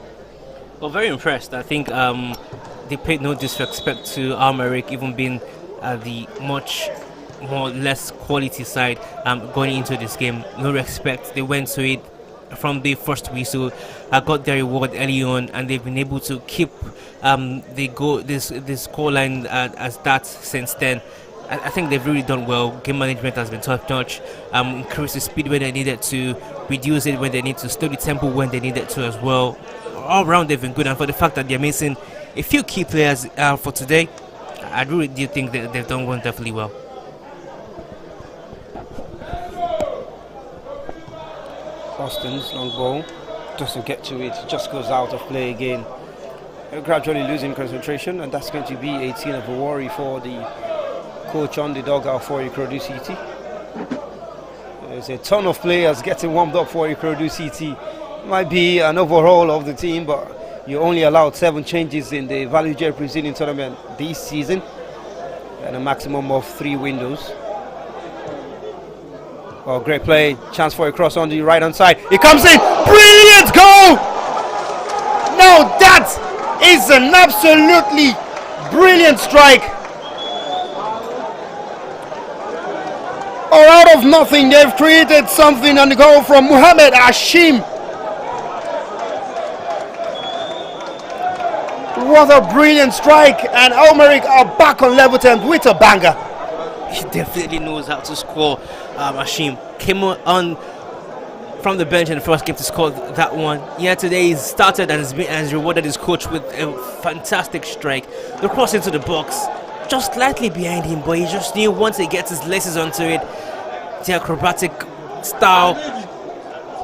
Well, very impressed. I think they paid no disrespect to Merrikh, even being the much more less quality side going into this game. No respect. They went to it from the first whistle, got their reward early on, and they've been able to keep this scoreline as that since then. I think they've really done well. Game management has been top notch. Increase the speed when they needed to, reduce it when they need to, slow the tempo when they needed to as well. All round they've been good, and for the fact that they're missing a few key players for today, I really do think that they've done wonderfully well. Austin's long ball doesn't get to it, just goes out of play again. They're gradually losing concentration, and that's going to be a scene of a worry for the coach on the dugout for Ikorodu City. There's a ton of players getting warmed up for Ikorodu City. Might be an overhaul of the team, but you only allowed 7 changes in the Value Jet preceding tournament this season, and a maximum of 3 windows. Oh, great play, chance for a cross on the right hand side. It comes in, brilliant goal! Now that is an absolutely brilliant strike. Or out of nothing, they've created something, and the goal from Mohamed Hashim. What a brilliant strike, and Merrikh are back on level terms with a banger. He definitely knows how to score. Hashim came on from the bench in the first game to score that one. Yeah, today he's started and has rewarded his coach with a fantastic strike. The cross into the box, just slightly behind him, but he just knew once he gets his laces onto it, the acrobatic style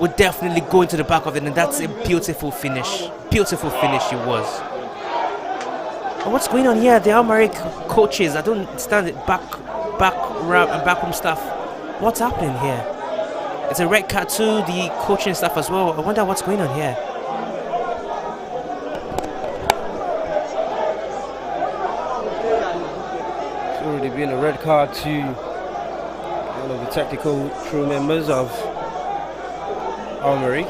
would definitely go into the back of it, and that's a beautiful finish. Beautiful finish it was. But what's going on here? The Merrikh coaches, I don't understand it. Backroom staff. What's happening here? It's a red card to the coaching staff as well. I wonder what's going on here. It's already been a red card to one of the technical crew members of Merrikh.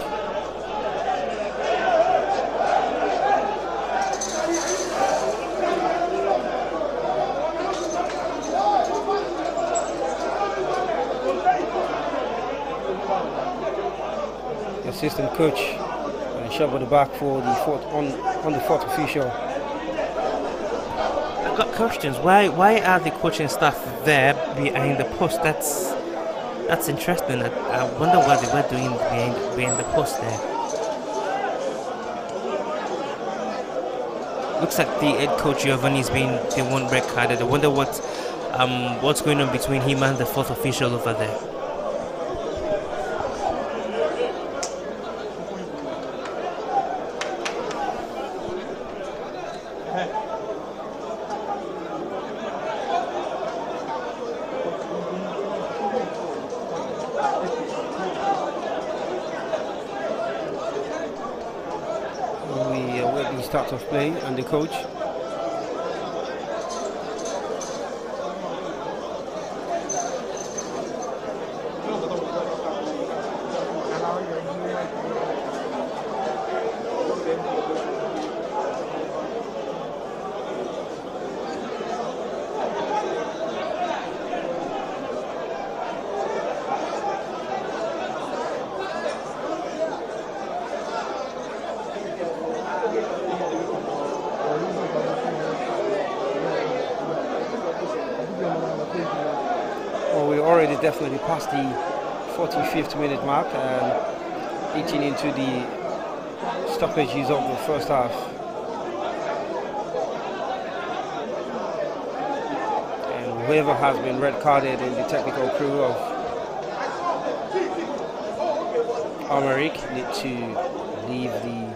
Assistant coach and a shove at the back for the fourth official. I've got questions. Why are the coaching staff there behind the post? That's interesting. I wonder what they were doing behind the post there. Looks like the head coach Giovanni's been the one red carded. I wonder what's going on between him and the fourth official over there. Start of play and the coach. Definitely past the 45th minute mark and eating into the stoppages of the first half. And whoever has been red carded in the technical crew of Merrikh need to leave the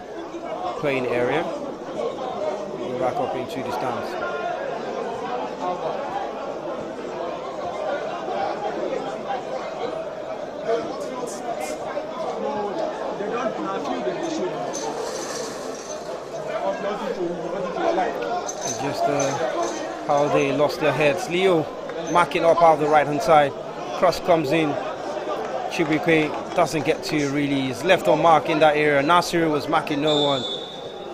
playing area. back up into the stands. It's just how they lost their heads. Leo marking up out of the right hand side. Cross comes in. Chibuike doesn't get to really. He's left on mark in that area. Nasir was marking no one.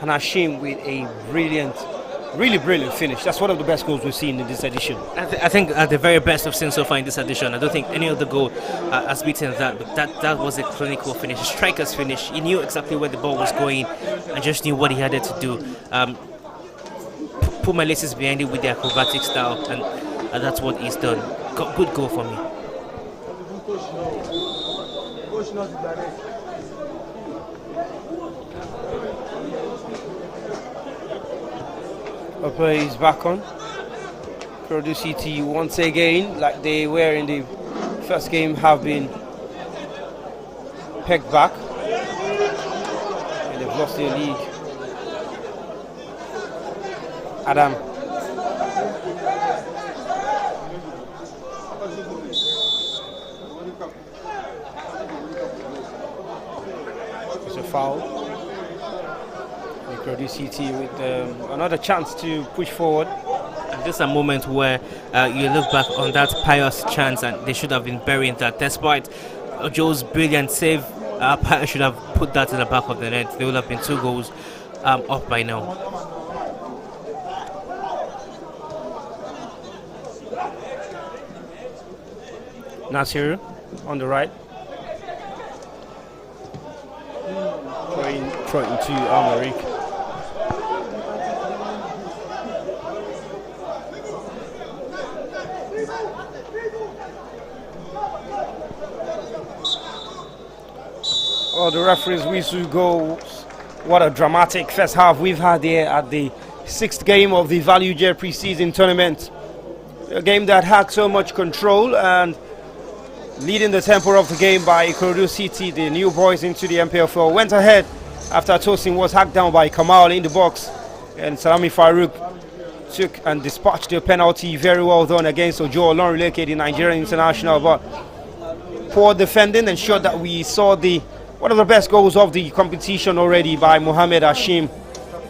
And Hashim with a really brilliant finish. That's one of the best goals we've seen in this edition. I think the very best I've seen so far in this edition. I don't think any other goal has beaten that. But that was a clinical finish, a striker's finish. He knew exactly where the ball was going and just knew what he had to do. Put my laces behind it with the acrobatic style, and that's what he's done. Good goal for me. Upper is back on. Ikorodu City once again, like they were in the first game, have been pegged back. And they've lost their league. Adam. It's a foul. Ikorodu City with another chance to push forward. And this is a moment where you look back on that pious chance, and they should have been burying that. Despite Joe's brilliant save, Pius should have put that in the back of the net. There would have been 2 goals up by now. Nasir on the right. Throwing to Merrikh. Well, the referee's whistle goes. What a dramatic first half we've had here at the 6th game of the Value Jet preseason tournament. A game that had so much control and leading the tempo of the game by Ikorodu City, the new boys into the MPFL, went ahead after Tosin was hacked down by Kamal in the box, and Salami Farouk took and dispatched the penalty. Very well done against Ojo Olonrileke, the Nigerian international, but poor defending ensured that we saw one of the best goals of the competition already by Mohamed Hashim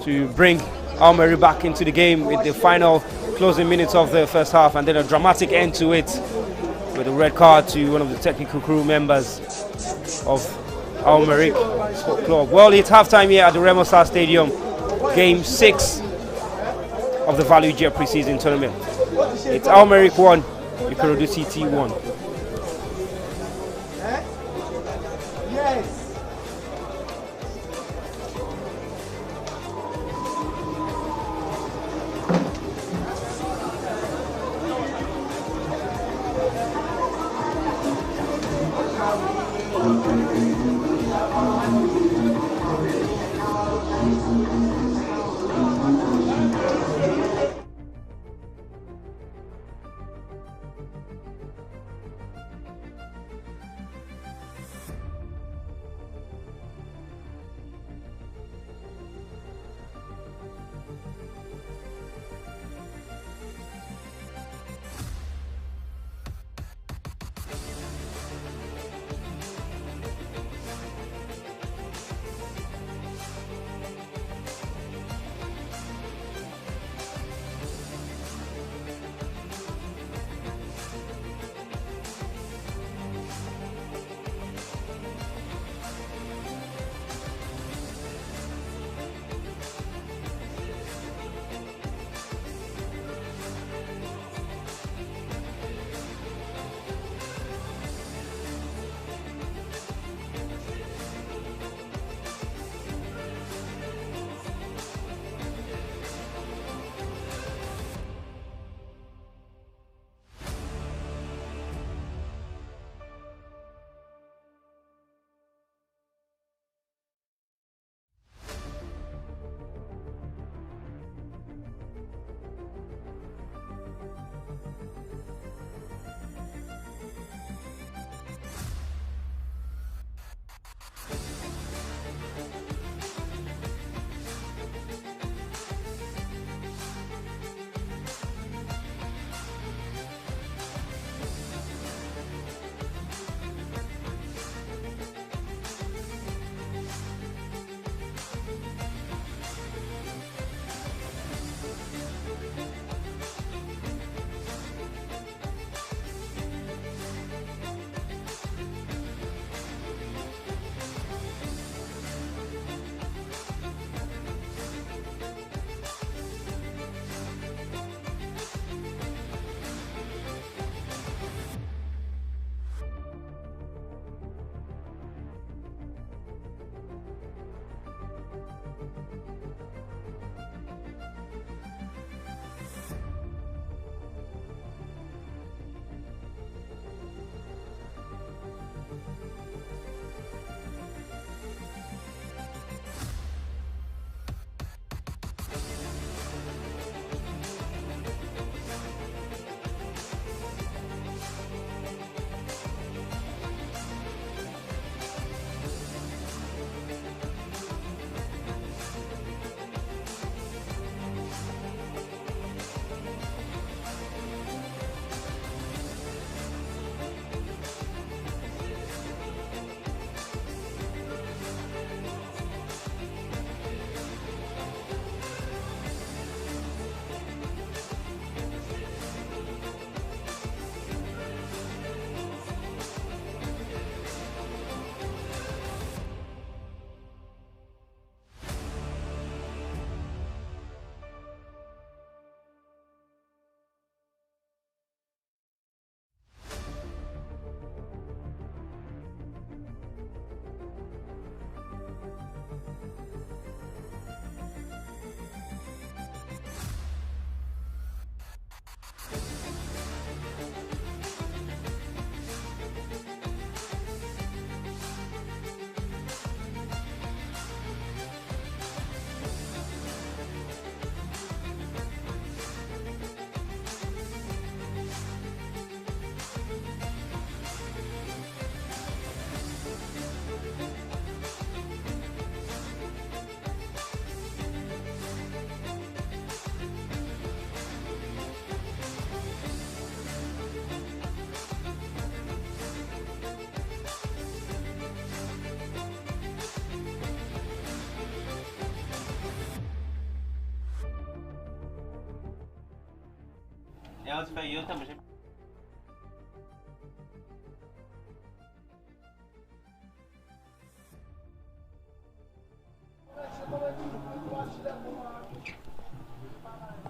to bring Al Merrikh back into the game with the final closing minutes of the first half, and then a dramatic end to it with a red card to one of the technical crew members of Al Merrikh Sport Club. Well, it's halftime here at the Remo Star Stadium, game 6 of the Value Jet preseason tournament. It's Al Merrikh 1, Ikorodu City 1.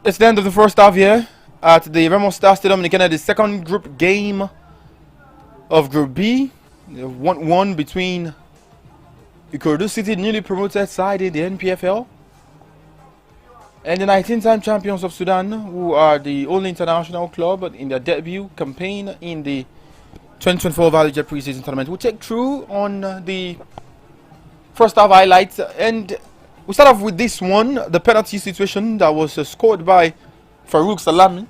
It's the end of the first half here at the Remo Star Stadium in Canada. The second group game of Group B. 1-1 between Ikorodu City, newly promoted side in the NPFL, and the 19-time champions of Sudan, who are the only international club in their debut campaign in the 2024 Valley Jet Preseason Tournament. We'll take through on the first half highlights, and we start off with this one, the penalty situation that was scored by Farouk Salami.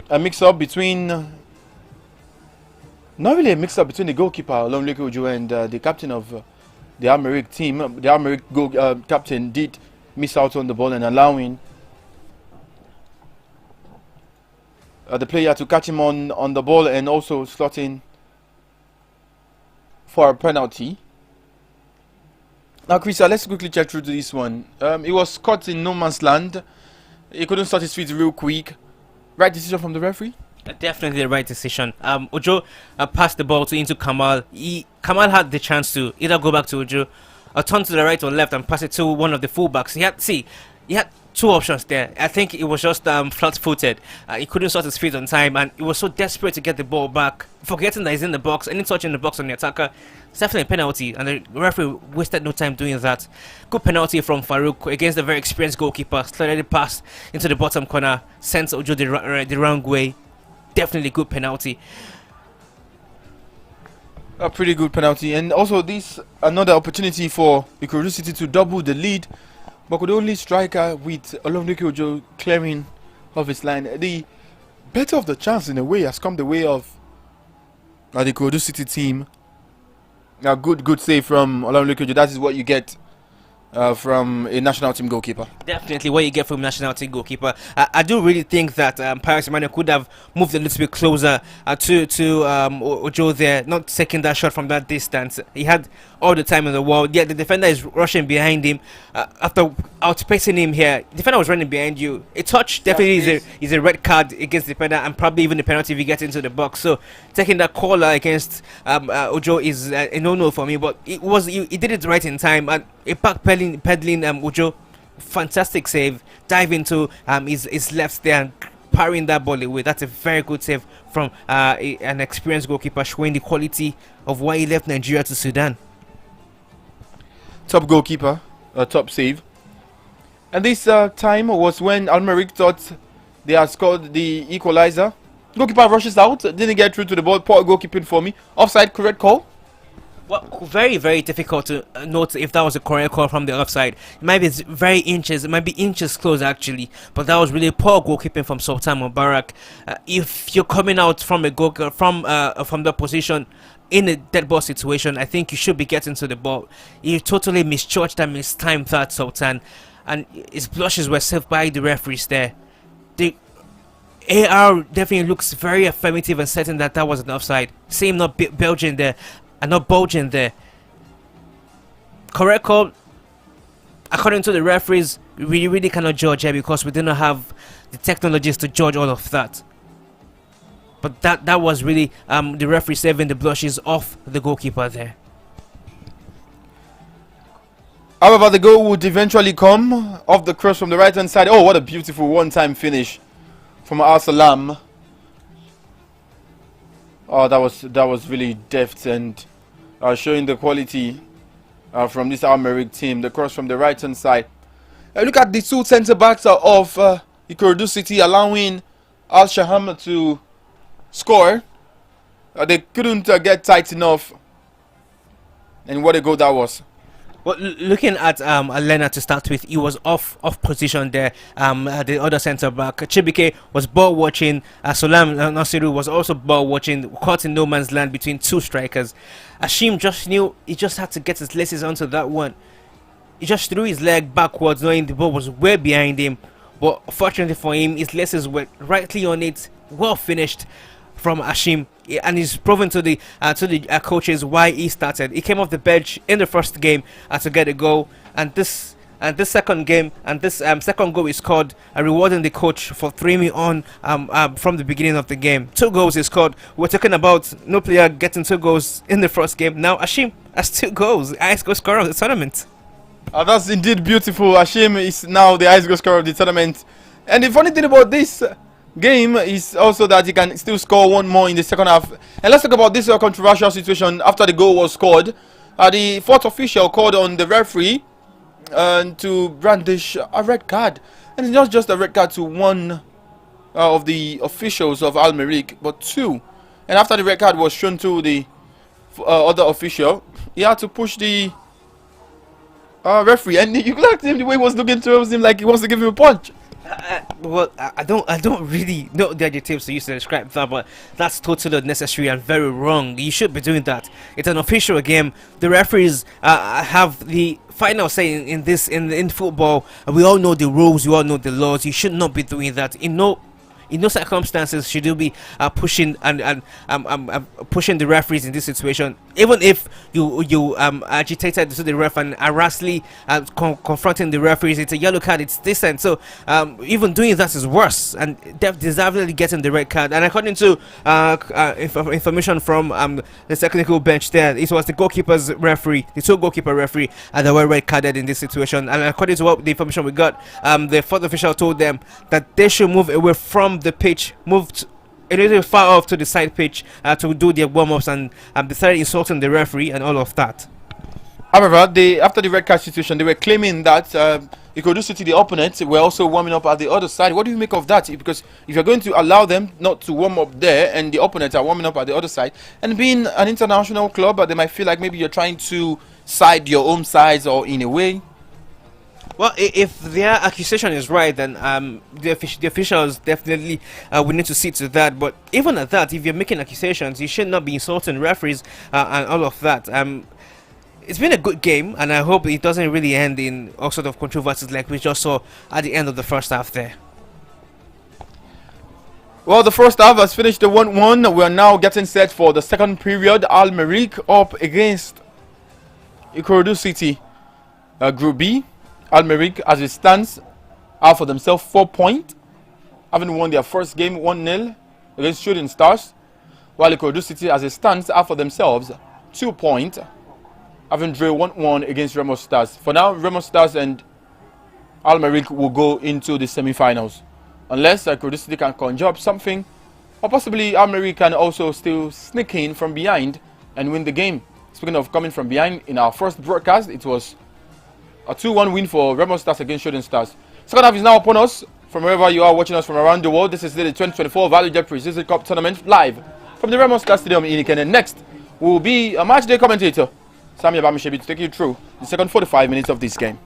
A mix-up between, not really a mix-up between the goalkeeper, Merrikh and the captain of the Merrikh team. The Merrikh captain did miss out on the ball and allowing the player to catch him on the ball and also slotting for a penalty. Now, Krista, let's quickly check through to this one. It was caught in no man's land. He couldn't start his feet real quick. Right decision from the referee? Definitely the right decision. Ojo passed the ball into Kamal. Kamal had the chance to either go back to Ojo or turn to the right or left and pass it to one of the fullbacks. He had two options there. I think it was just flat-footed. He couldn't sort his feet on time, and he was so desperate to get the ball back, forgetting that he's in the box. Any touch in the box on the attacker, it's definitely a penalty, and the referee wasted no time doing that. Good penalty from Farouk against a very experienced goalkeeper. Slowly passed into the bottom corner, sent Ojo the wrong way. Definitely good penalty. A pretty good penalty, and also this another opportunity for Ikorodu City to double the lead, but could only strike with Olumide Ojo clearing of his line. The better of the chance in a way has come the way of the Ikorodu City team. A good save from Olumide Ojo. That is what you get from a national team goalkeeper. Definitely what you get from national team goalkeeper. I do really think that Paris Emmanuel could have moved a little bit closer to Ojo there, not taking that shot from that distance. He had all the time in the world. Yeah, the defender is rushing behind him. After outpacing him here, the defender was running behind you. A touch definitely is a red card against the defender, and probably even a penalty if he gets into the box. So taking that corner against Ojo is a no-no for me, but he did it right in time, and a back peddling Ojo, fantastic save, dive into his left there and parrying that ball away. That's a very good save from an experienced goalkeeper, showing the quality of why he left Nigeria to Sudan. Top goalkeeper, top save. And this time was when Merrikh thought they had scored the equalizer. Goalkeeper rushes out, didn't get through to the ball. Poor goalkeeping for me. Offside, correct call? Well, very, very difficult to note if that was a correct call from the offside. It might be it might be inches close actually, but that was really poor goalkeeping from Sultan Mubarak. If you're coming out from a goal from the position in a dead ball situation, I think you should be getting to the ball. You totally misjudged and mistimed that, Sultan, and his blushes were saved by the referees there. The AR definitely looks very affirmative and certain that was an offside. Same not Belgian there. And not bulging there. Correct call. According to the referees, we really cannot judge here because we do not have the technologies to judge all of that. But that was really the referee saving the blushes off the goalkeeper there. However, the goal would eventually come off the cross from the right hand side. Oh, what a beautiful one-time finish from Al Salam. Oh, that was really deft and showing the quality from this Merrikh team. The cross from the right hand side. Look at the two centre backs of Ikorodu City allowing Al Shaham to score. They couldn't get tight enough, and what a goal that was. Well, looking at Lena to start with, he was off position there. The other centre back, Chibike, was ball watching. Solam Nasiru was also ball watching, caught in no man's land between two strikers. Ashim just knew he just had to get his laces onto that one. He just threw his leg backwards, knowing the ball was way behind him. But fortunately for him, his laces were rightly on it. Well finished from Ashim, and he's proven to the coaches why he started. He came off the bench in the first game to get a goal, and this and this second game and this second goal is scored, rewarding the coach for 3 on from the beginning of the game. 2 goals is scored. We're talking about no player getting 2 goals in the first game. Now Ashim has 2 goals, the highest goal scorer of the tournament. That's indeed beautiful. Ashim is now the highest goal scorer of the tournament. And the funny thing about this game is also that he can still score 1 more in the second half. And let's talk about this controversial situation after the goal was scored. The 4th official called on the referee to brandish a red card. And it's not just a red card to one of the officials of Merrikh, but 2. And after the red card was shown to the other official, he had to push the referee, and you looked at him, the way he was looking towards him like he wants to give him a punch. Well, I don't really know the adjectives to use to describe that, but that's totally unnecessary and very wrong. You should be doing that. It's an official game. The referees have the final say in football. We all know the rules. We all know the laws. You should not be doing that. In no circumstances should you be pushing and pushing the referees in this situation. Even if you agitated to the ref and harassingly confronting the referees, it's a yellow card. It's decent. So even doing that is worse, and deservedly getting the red card. And according to information from the technical bench, there it was the goalkeeper's referee, the 2 goalkeeper referee, that were red carded in this situation. And according to what the information we got, the 4th official told them that they should move away from the pitch, moved a little far off to the side pitch to do their warm-ups, and they started insulting the referee and all of that. However, after the red card situation, they were claiming that Ikorodu City, the opponents, were also warming up at the other side. What do you make of that? Because if you're going to allow them not to warm up there, and the opponents are warming up at the other side, and being an international club, they might feel like maybe you're trying to side your own sides, or in a way. Well, if their accusation is right, then the officials definitely we need to see to that. But even at that, if you're making accusations, you should not be insulting referees and all of that. It's been a good game, and I hope it doesn't really end in all sort of controversies like we just saw at the end of the first half there. Well, the first half has finished the 1-1. We are now getting set for the second period. Merrikh up against Ikorodu City, Group B. Merrikh, as it stands, are for themselves 4 points, having won their first game 1-0 against Shooting Stars, while Ikorodu City, as it stands, are for themselves 2 points, having drew 1-1 against Remo Stars. For now, Remo Stars and Merrikh will go into the semi-finals, unless Ikorodu City can conjure up something, or possibly Merrikh can also still sneak in from behind and win the game. Speaking of coming from behind, in our first broadcast, it was a 2-1 win for Remo Stars against Shooting Stars. Second half is now upon us. From wherever you are watching us from around the world, this is the 2024 Value Jet Pre-Season Cup Tournament live from the Remo Stars Stadium in Ikorodu. Next will be a match day commentator, Samuel Bamishebi, to take you through the second 45 minutes of this game.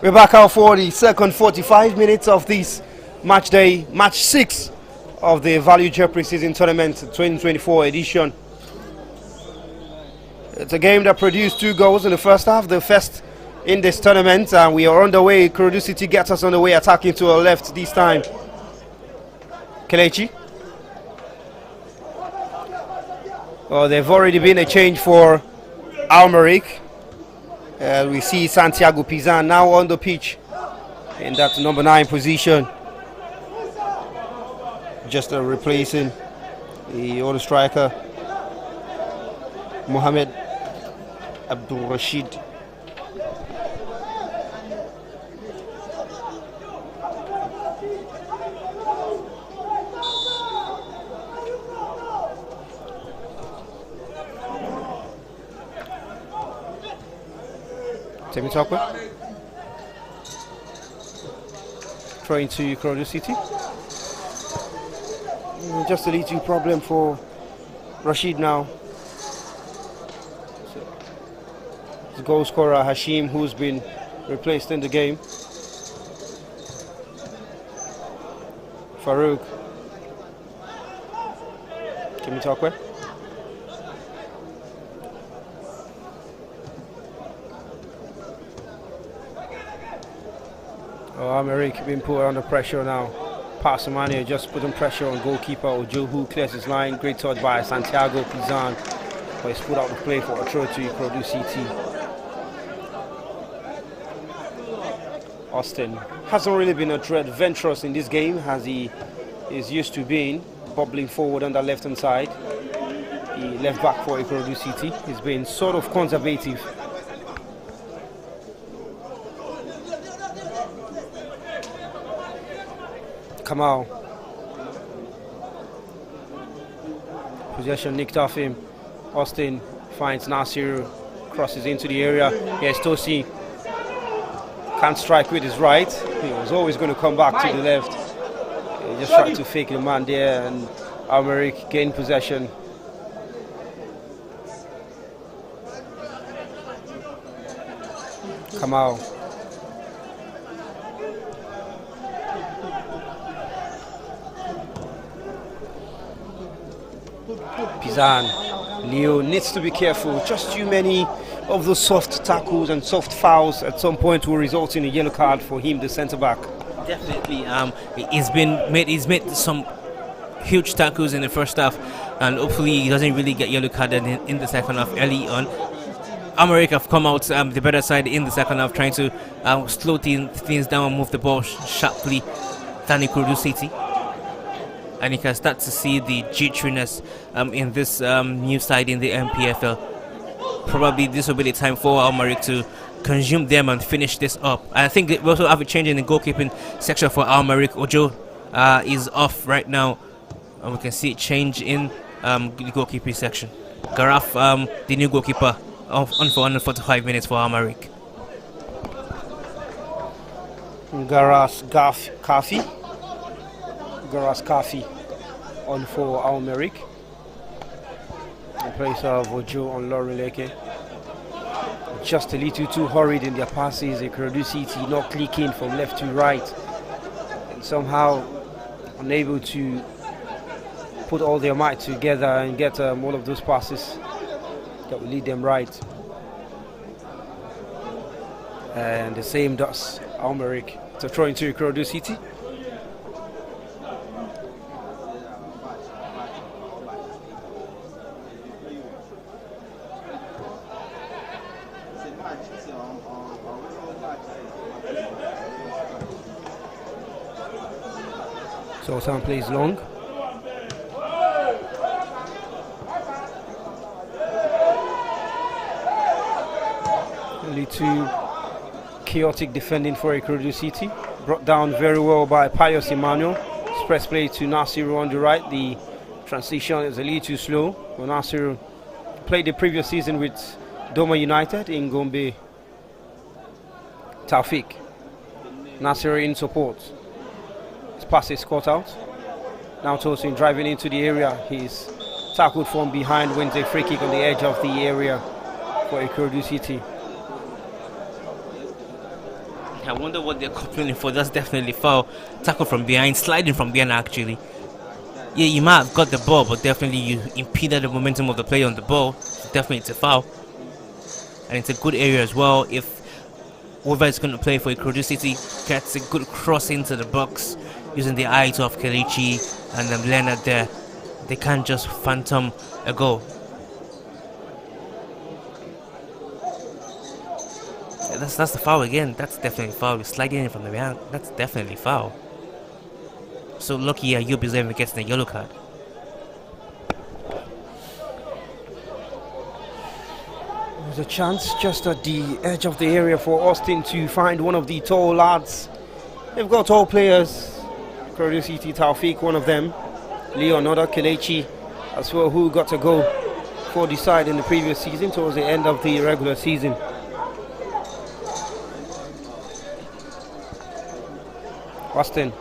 We're back out for the second 45 minutes of this match day, match 6 of the Value Jet Pre-Season Tournament 2024 edition. It's a game that produced 2 goals in the first half, the first in this tournament, and we are on the way. Ikorodu City gets us on the way, attacking to our left this time. Kelechi. Oh, they've already been a change for Merrikh. We see Santiago Pizan now on the pitch in that number 9 position, just replacing the other striker, Mohamed Abdul Rashid. Temitope. Trying to Ikorodu City. Just a little problem for Rashid now. The goal scorer Hashim, who's been replaced in the game. Farouk. Temitope. Merrikh being put under pressure now. Passamania just putting pressure on goalkeeper Ojo, who clears his line. Great touch by Santiago Pizan, but he's put out the play for a throw to Ikorodu City. Austin hasn't really been adventurous in this game as he is used to being, bubbling forward on the left hand side. The left back for Ikorodu City. He's been sort of conservative. Kamal. Possession nicked off him. Austin finds Nasiru, crosses into the area. Yes, Tosi can't strike with his right. He was always going to come back to the left. He just tried to fake the man there, and Merrikh gained possession. Kamal. Pizan. Leo needs to be careful. Just too many of those soft tackles and soft fouls at some point will result in a yellow card for him, the centre back. Definitely. He's made some huge tackles in the first half, and hopefully he doesn't really get yellow carded in the second half early on. Merrikh have come out the better side in the second half, trying to slow things down and move the ball sharply than Ikorodu City. And you can start to see the jitteriness in this new side in the MPFL. Probably this will be the time for Merrikh to consume them and finish this up. And I think we also have a change in the goalkeeping section for Merrikh. Ojo is off right now, and we can see a change in the goalkeeping section. Garaf, the new goalkeeper, on for 145 minutes for Merrikh. Garas Kafi on for Merrikh in place of Ojo on Lorileke. Just a little too hurried in their passes. Ikorodu City not clicking from left to right, and somehow unable to put all their might together and get all of those passes that will lead them right. And the same does Merrikh. So throw into Ikorodu City. Sultan plays long. Only too chaotic defending for Ikorodu City. Brought down very well by Pius Emmanuel. Express play to Nasiru on the right. The transition is a little too slow. Well, Nasiru played the previous season with Doma United in Gombe. Taufik. Nasiru in support. His pass is caught out. Now Tosin driving into the area. He's tackled from behind, wins a free kick on the edge of the area for Ikorodu City. I wonder what they're complaining for. That's definitely foul. Tackle from behind, sliding from behind actually. Yeah, you might have got the ball, but definitely you impeded the momentum of the play on the ball. So definitely it's a foul. And it's a good area as well. If whoever is going to play for Ikorodu City gets a good cross into the box using the height of Kelechi and Leonard there, they can't just phantom a goal. That's the foul again. That's definitely foul. Sliding in from the behind. That's definitely foul. So lucky Ayub is even getting a yellow card. There's a chance just at the edge of the area for Austin to find one of the tall lads. They've got tall players. Ikorodu City, Taufik, one of them. Leo, another. Kelechi as well, who got a goal for the side in the previous season towards the end of the regular season. Austin.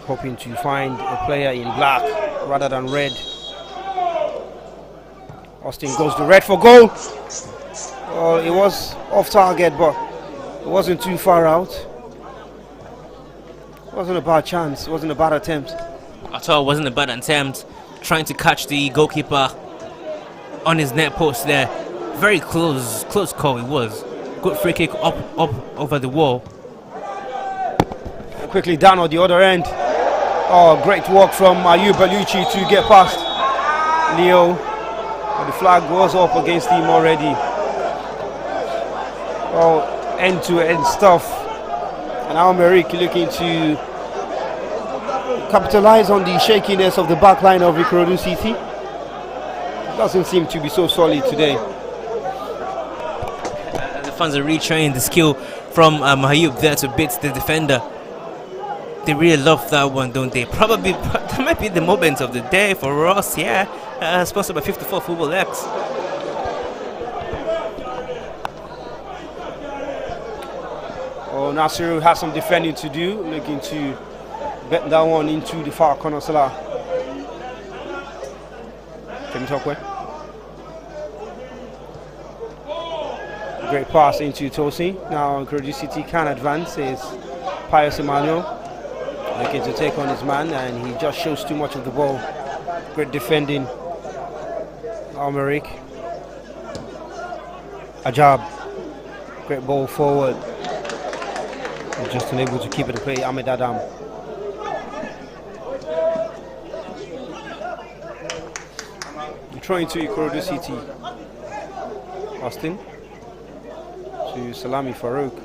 Hoping to find a player in black rather than red. Austin goes to red for goal. Oh, it was off target, but it wasn't too far out. It wasn't a bad chance. It wasn't a bad attempt. At all, wasn't a bad attempt. Trying to catch the goalkeeper on his net post there. Very close call it was. Good free kick up over the wall. Quickly down on the other end. Oh, great work from Ayub Baluchi to get past Leo. But the flag was up against him already. Oh, end-to-end stuff. And now Merrikh looking to capitalize on the shakiness of the back line of Ikorodu City. Doesn't seem to be so solid today. The fans are retraining the skill from Ayub there to beat the defender. They really love that one, don't they? Probably that might be the moment of the day for us, yeah. Sponsored by 54 Football X. Oh, Nasiru has some defending to do, looking to bet that one into the far corner. Salah. Can you talk with? Great pass into Tosi. Now Ikorodu City can advance. Is Pius Emmanuel looking to take on his man, and he just shows too much of the ball. Great defending. Merrikh. Ajab. Great ball forward. Just unable to keep it to play. Ahmed Adam. Throwing to Ikorodu City. Austin. To Salami Farouk.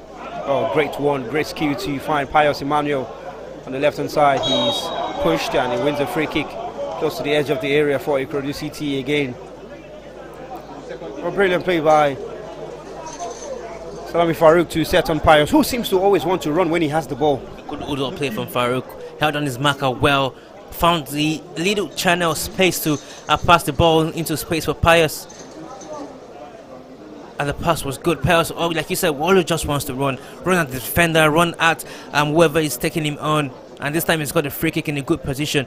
Oh, great one. Great skill to find Pius Emmanuel on the left hand side. He's pushed and he wins a free kick close to the edge of the area for Ikorodu City again. A brilliant play by Salami Farouk to set on Pius, who seems to always want to run when he has the ball. Good play from Farouk. Held on his marker well. Found the little channel space to pass the ball into space for Pius. And the pass was good. Pius, oh, like you said, Wallo just wants to run at the defender, run at whoever is taking him on. And this time he's got a free kick in a good position.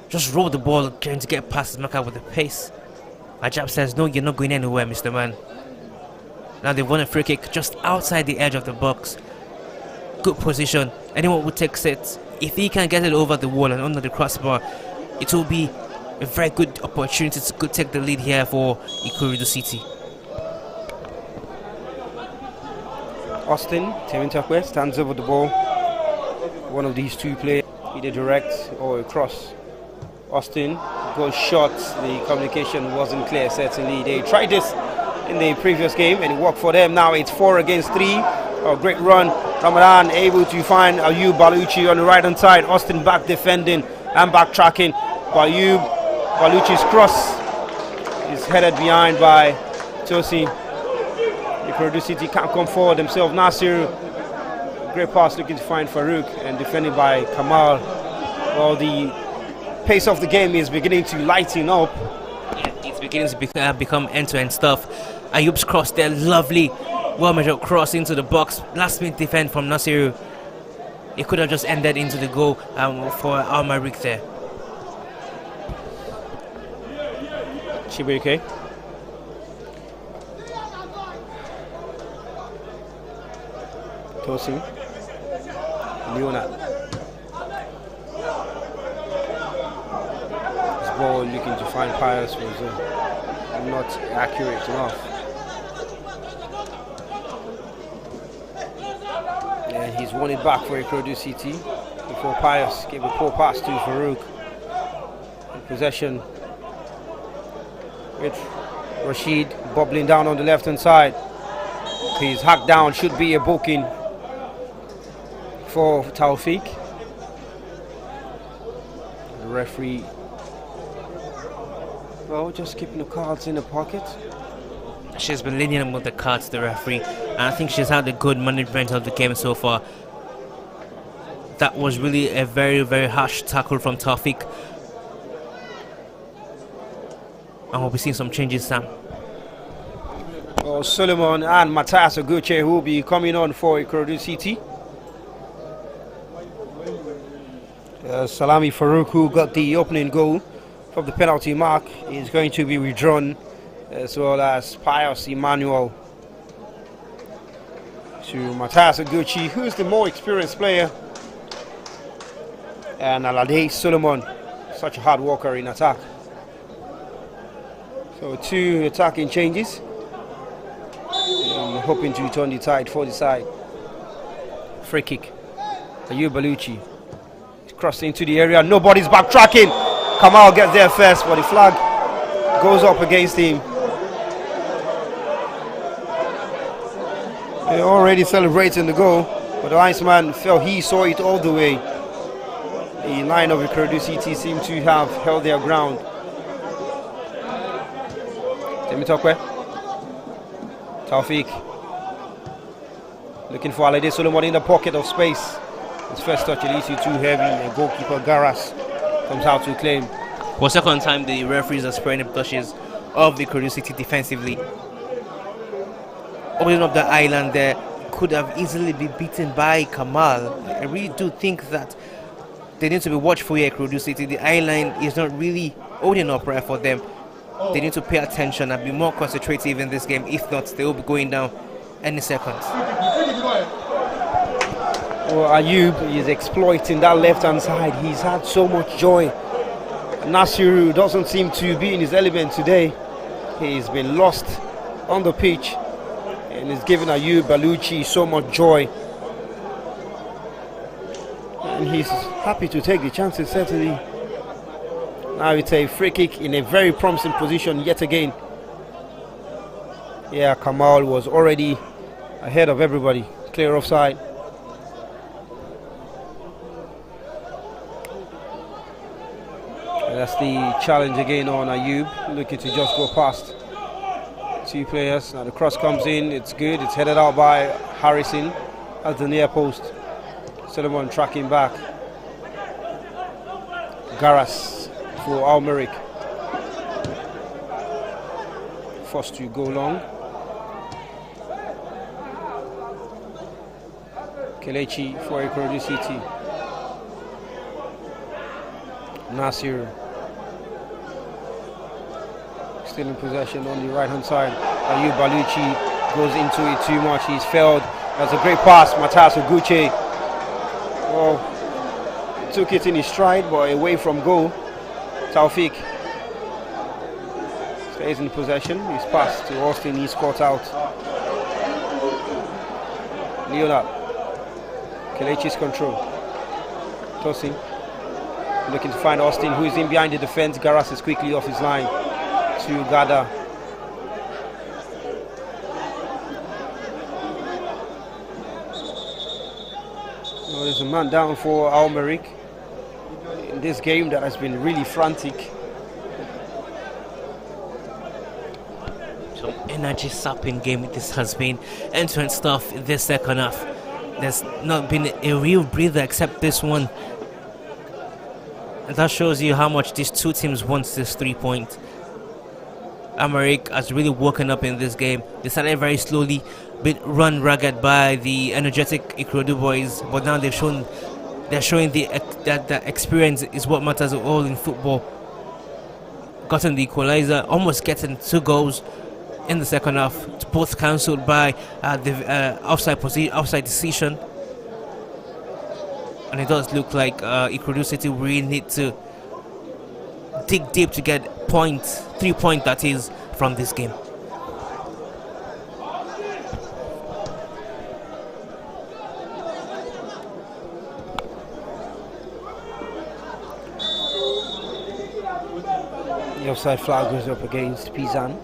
Just roll the ball, trying to get past his marker with the pace. Ajab says, no, you're not going anywhere, Mr. Man. Now they've won a free kick just outside the edge of the box. Good position. Anyone who takes it, if he can get it over the wall and under the crossbar, it will be a very good opportunity to take the lead here for Ikorodu City. Austin Temintakwe stands over the ball. One of these two players, either direct or a cross. Austin goes short. The communication wasn't clear, certainly. They tried this in the previous game and it worked for them. Now it's 4 against 3. A great run. Ramadan able to find Ayub Baluchi on the right hand side. Austin back defending and backtracking. Baluchi's cross is headed behind by Tosi. Ikorodu City can't come forward themselves. Nasir, great pass looking to find Farouk and defended by Kamal. Well, the pace of the game is beginning to lighten up. Yeah, it's beginning to become end-to-end stuff. Ayub's cross there, lovely. Well measured cross into the box. Last minute defend from Nasiru. It could have just ended into the goal for Merrikh there. Chibuike. Tosi. Leonard. This ball looking to find Pius was not accurate enough. And he's won it back for Ikorodu City before Pius gave a poor pass to Farouk. In possession with Rashid bubbling down on the left hand side. He's hacked down, should be a booking for Taufik. The referee, well, just keeping the cards in the pocket. She's been lenient with the cards, the referee, and I think she's had a good management of the game so far. That was really a very, very harsh tackle from Taufik. And we'll be seeing some changes, Sam. Well, Solomon and Matthias Oguche who will be coming on for Ikorodu City. Salami Farouk, who got the opening goal from the penalty mark, is going to be withdrawn, as well as Pius Emmanuel to Matthias Oguchi, who is the more experienced player, and Alade Solomon, such a hard worker in attack. So 2 attacking changes, and hoping to turn the tide for the side. Free kick. Ayub Baluchi crossed into the area. Nobody's backtracking. Kamal gets there first, but the flag goes up against him. They're already celebrating the goal, but the Iceman felt he saw it all the way. The line of Ikorodu City seemed to have held their ground. Temitokwe. Taufik. Looking for Alade Solomon in the pocket of space. His first touch is too heavy, and goalkeeper Garas comes out to claim. For second time, the referees are spraying up touches of the Ikorodu City defensively. Opening up the island there, could have easily been beaten by Kamal. I really do think that they need to be watchful here, Ikorodu City. The island is not really holding up right for them. They need to pay attention and be more concentrative in this game. If not, they will be going down any second. Well, Ayub is exploiting that left-hand side. He's had so much joy. Nasiru doesn't seem to be in his element today. He's been lost on the pitch, and it's given Ayub Baluchi so much joy. And he's happy to take the chances, certainly. Now it's a free kick in a very promising position yet again. Yeah, Kamal was already ahead of everybody. Clear offside. And that's the challenge again on Ayub, looking to just go past 2 players. Now the cross comes in, it's good, it's headed out by Harrison at the near post. Solomon tracking back. Garas for Merrikh. Forced to go long. Kelechi for Ikorodu City. Nasir still in possession on the right hand side. Ayub Baluchi goes into it too much. He's failed. That's a great pass. Matthias Oguche. Well, took it in his stride, but away from goal. Taufik stays in possession. He's passed to Austin. He's caught out. Leonard. Kelechi's control. Tossing. Looking to find Austin, who is in behind the defense. Garas is quickly off his line to Gada. Well, there's a man down for Merrikh in this game that has been really frantic. Some energy sapping game this has been. End-to-end stuff in this second half. There's not been a real breather except this one. And that shows you how much these 2 teams want this 3 point. Merrikh has really woken up in this game. They started very slowly, been run ragged by the energetic Ikorodu boys, but now they're showing that the experience is what matters all in football. Gotten the equalizer, almost getting 2 goals in the second half, both cancelled by the offside decision. And it does look like Ikorodu City really need to dig deep to get 3 points that is from this game. The offside flag goes up against Pizan.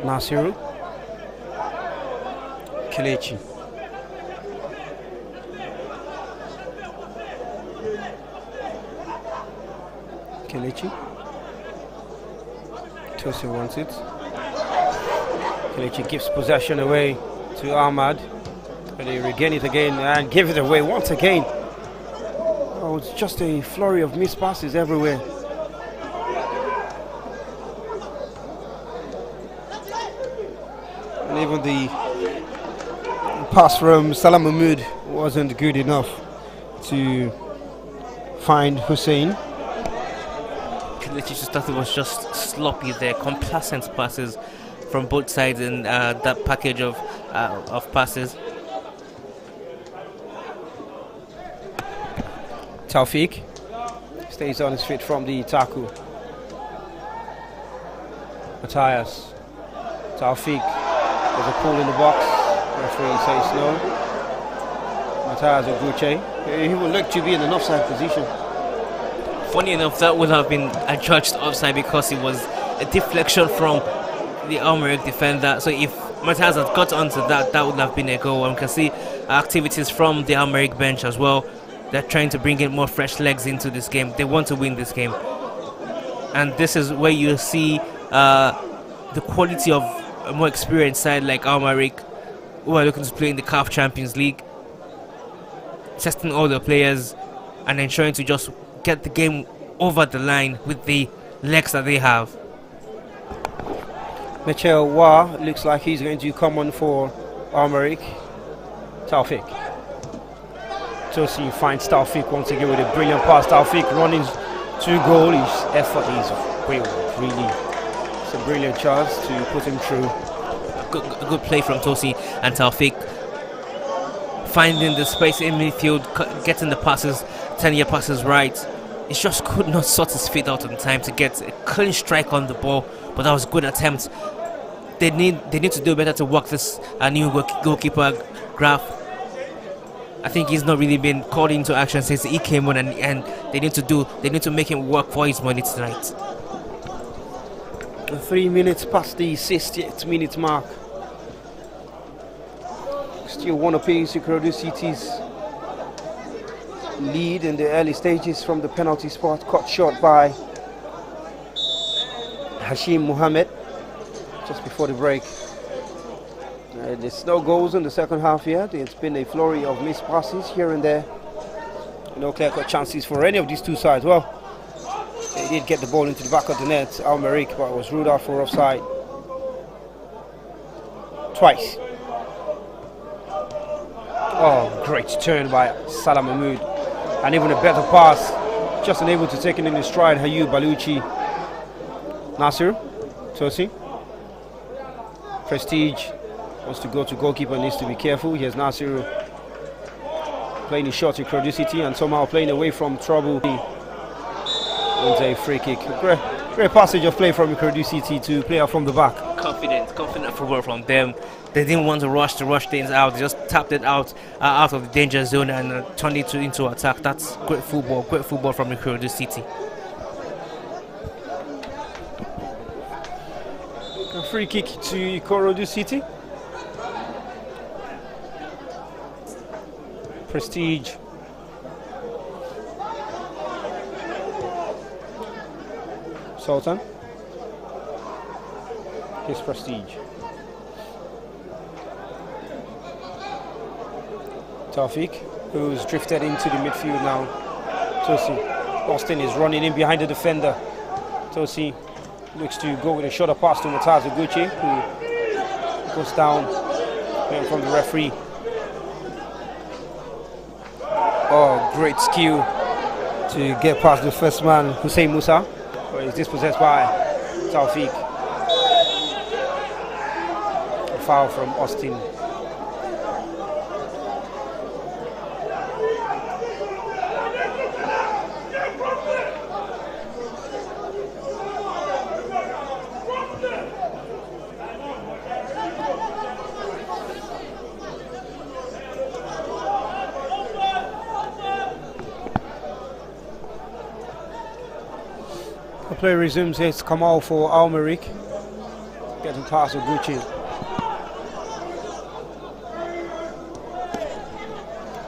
Nasiru. Kelechi. Kelechi. Tosi wants it. Kelechi gives possession away to Ahmad. And they regain it again and give it away once again. Oh, it's just a flurry of missed passes everywhere. And even the pass from Salah Mahmood wasn't good enough to find Hussein. Kelechi just thought it was just sloppy there, complacent passes from both sides in that package of passes. Taufik stays on his feet from the tackle. Matthias. Taufik, there's a pull in the box. Referee says no. Matthias Oguche. He would look to be in an offside position. Funny enough, that would have been adjudged offside because it was a deflection from the Merrikh defender. So if Matthias had got onto that, that would have been a goal. And we can see activities from the Merrikh bench as well. They're trying to bring in more fresh legs into this game. They want to win this game. And this is where you see the quality of a more experienced side like Merrikh, who are looking to play in the CAF Champions League, testing all the players and ensuring to just get the game over the line with the legs that they have. Michel Wa looks like he's going to come on for Merrikh. Taufik. Tosi finds Taufik once again with a brilliant pass. Taufik running to goal. His effort is really. It's a brilliant chance to put him through. A good play from Tosi and Taufik, finding the space in midfield, getting the passes, 10-year passes right. He just could not sort his feet out in time to get a clean strike on the ball, but that was a good attempt. They need to do better to work this new goalkeeper, Graf. I think he's not really been called into action since he came on, and they need to make him work for his money tonight. 3 minutes past the 68th minute mark. Still one apiece. Ikorodu City's lead in the early stages from the penalty spot, cut short by Hashim Mohammed just before the break. There's no goals in the second half yet. It's been a flurry of missed passes here and there. No clear-cut chances for any of these two sides. Well, they did get the ball into the back of the net, Merrikh, but it was ruled out for offside twice. Oh, great turn by Salah Mahmood. And even a better pass, just unable to take it in his stride. Hayou Baluchi. Nasir, Tosi. Prestige wants to go to goalkeeper, needs to be careful. Here's Nasir playing his shot to Ikorodu City and somehow playing away from trouble. And a free kick. Great passage of play from Ikorodu City to play out from the back. Confident football from them. They didn't want to rush things out. They just tapped it out of the danger zone and turned it into attack. That's great football from Ikorodu City. A free kick to Ikorodu City. Prestige. Sultan. Here's Prestige. Taufik, who's drifted into the midfield now. Tosi. Austin is running in behind the defender. Tosi looks to go with a shorter pass to Matthias Oguche, who goes down from the referee. Oh, great skill to get past the first man, Hussein Musa. But he's dispossessed by Taufik. A foul from Austin. The play resumes. It's Kamal for Merrikh. Getting past Oguchi.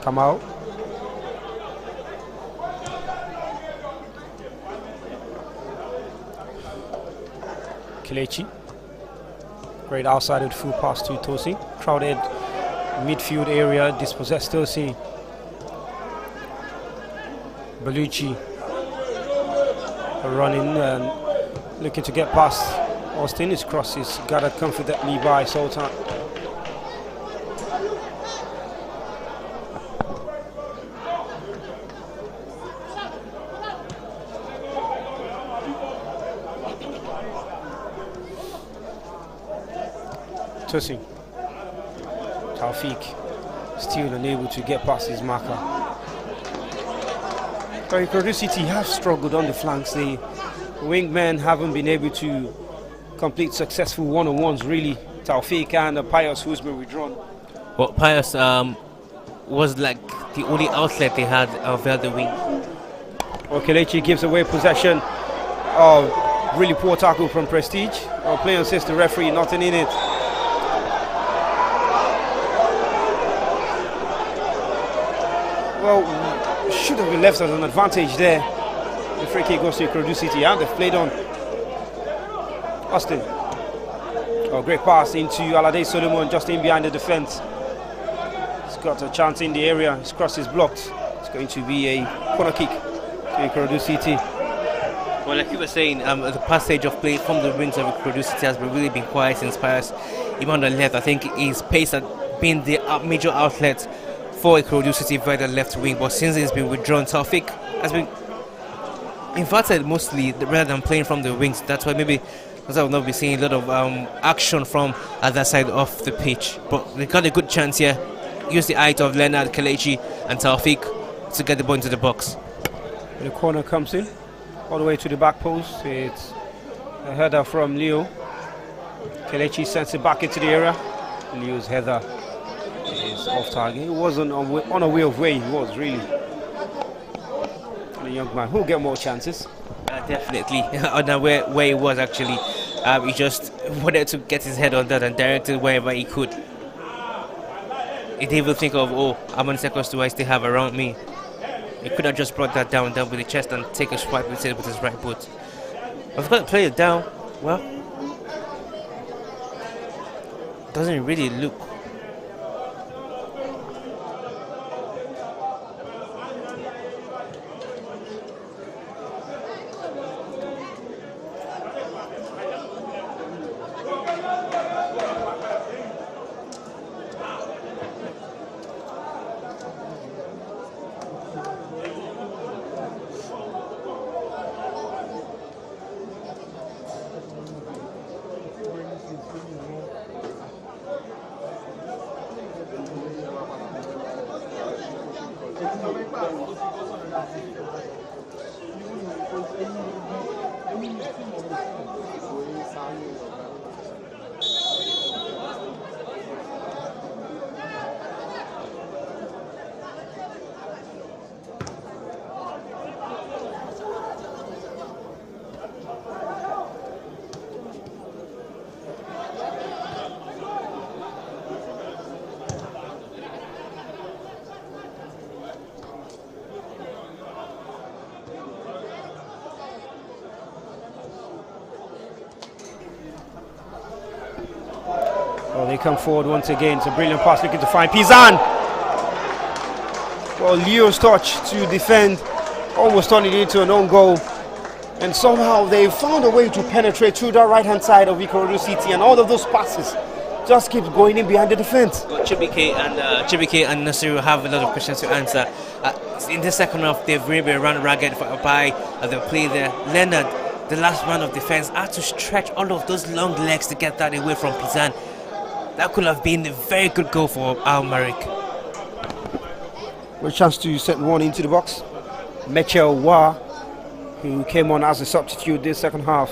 Kamal. Kelechi. Great outside full pass to Tosi. Crowded midfield area, dispossessed Tosi. Bellucci running and looking to get past Austin. His cross is gathered confidently by Sultan. Tosi. Taufik still unable to get past his marker. Ikorodu City have struggled on the flanks. The wingmen haven't been able to complete successful one-on-ones really. Taufik and Pius, who's been withdrawn. Well, Pius was like the only outlet they had via the wing. Kelechi gives away possession. Really poor tackle from Prestige. Play on says the referee, nothing in it. Well, should have been left as an advantage there. The free kick goes to Ikorodu City and they've played on. Austin. Great pass into Alade Solomon just in behind the defense. He's got a chance in the area. His cross is blocked. It's going to be a corner kick to Ikorodu City. Well, like you were saying, the passage of play from the wings of Ikorodu City has really been quiet since Pius. Even on the left, I think his pace has been the major outlet for Ikorodu City via the left wing, but since he's been withdrawn, Taufik has been inverted mostly rather than playing from the wings. That's why maybe because I will not be seeing a lot of action from that side of the pitch. But they got a good chance here. Use the height of Leonard, Kelechi and Taufik to get the ball into the box. The corner comes in all the way to the back post. It's a header from Leo. Kelechi sends it back into the area. Leo's header is off target. He wasn't unaware of where he was really. The young man who'll get more chances. Definitely unaware where he was actually. He just wanted to get his head on that and direct it wherever he could. He didn't even think of, how many seconds do I still have around me? He could have just brought that down with the chest and take a swipe with it with his right foot. I've got to play it down. Well, doesn't really look. Well, they come forward once again. It's a brilliant pass looking to find Pizan. Well, Leo's touch to defend almost turned it into an own goal. And somehow they found a way to penetrate through the right-hand side of Ikorodu City, and all of those passes just keep going in behind the defense. Well, Chibike and Nasiru have a lot of questions to answer. In the second half, they've really run ragged by the play there. Leonard, the last man of defense, had to stretch all of those long legs to get that away from Pizan. That could have been a very good goal for Merrikh. A chance to send one into the box. Mitchell Wa, who came on as a substitute this second half.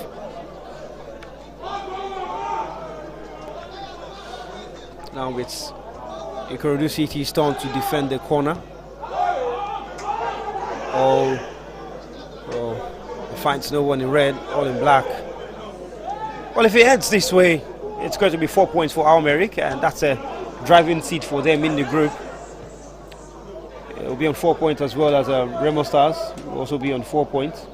Now it's Ikorodu City's turn to defend the corner. He finds no one in red, all in black. Well, if it heads this way, it's going to be 4 points for Merrikh, and that's a driving seat for them in the group. It will be on 4 points as well as Remo Stars will also be on 4 points.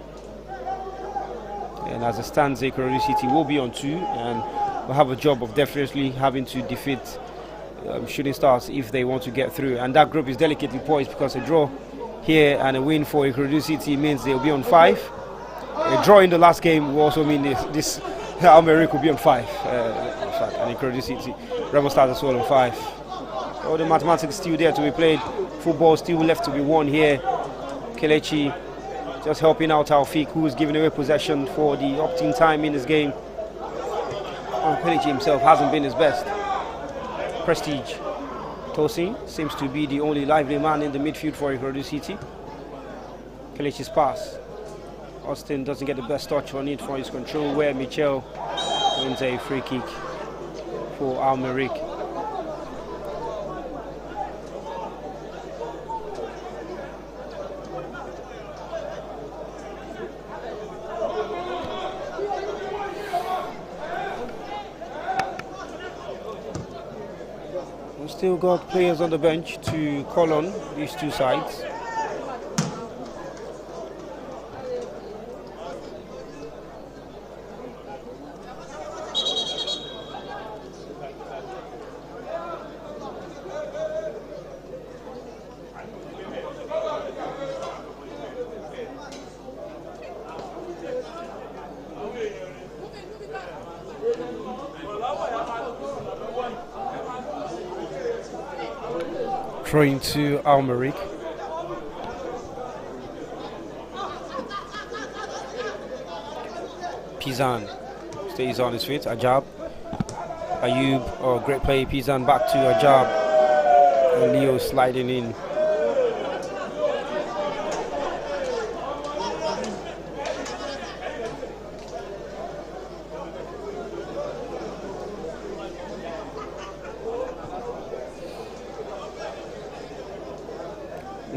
And as it stands, Ikorodu City will be on 2, and will have a job of definitely having to defeat Shooting Stars if they want to get through. And that group is delicately poised because a draw here and a win for Ikorodu City means they'll be on 5. A draw in the last game will also mean this Merrikh will be on 5. In fact, and Ikorodu City, Rebel Stars as well on 5. All the mathematics still there to be played. Football still left to be won here. Kelechi just helping out Taufik, who is giving away possession for the opting time in this game. And Kelechi himself hasn't been his best. Prestige. Tosin seems to be the only lively man in the midfield for Ikorodu City. Kelechi's pass. Austin doesn't get the best touch on it for his control, where Michel wins a free kick for Merrikh. We've still got players on the bench to call on these two sides. Throwing to Merrikh. Pizan stays on his feet. Ajab. Ayub, great play. Pizan back to Ajab. And Leo sliding in.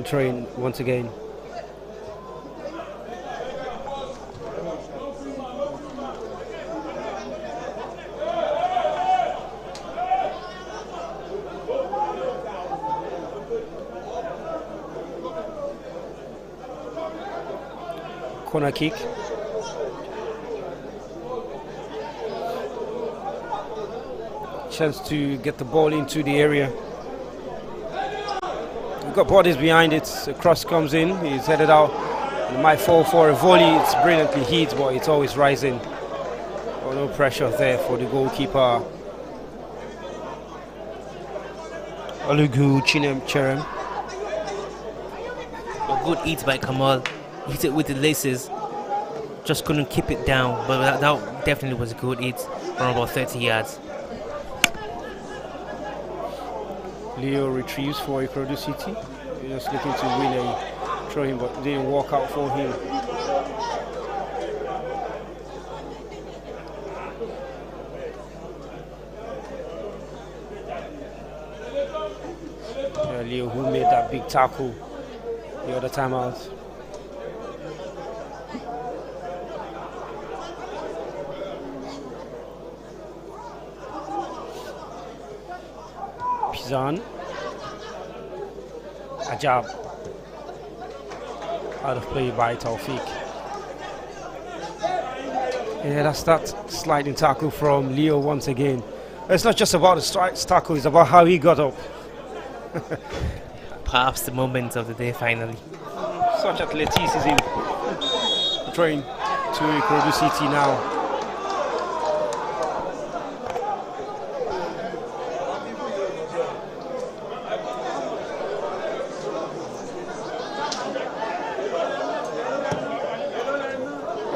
Train once again. Corner kick. Chance to get the ball into the area. We've got bodies behind it. The cross comes in. He's headed out. It might fall for a volley. It's brilliantly hit, but it's always rising. Oh, no pressure there for the goalkeeper. Olugu Chinem Cherem. A good hit by Kamal. Hit it with the laces. Just couldn't keep it down. But that definitely was a good hit from about 30 yards. Leo retrieves for Ikorodu City. He's just looking to win a throw-in, but didn't work out for him. Leo, who made that big tackle the other time out. Pizan. Ajab. Out of play by Taufik. Yeah, that's that sliding tackle from Leo once again. It's not just about the tackle, it's about how he got up. Perhaps the moment of the day finally. Such athleticism. Trying to Ikorodu City now.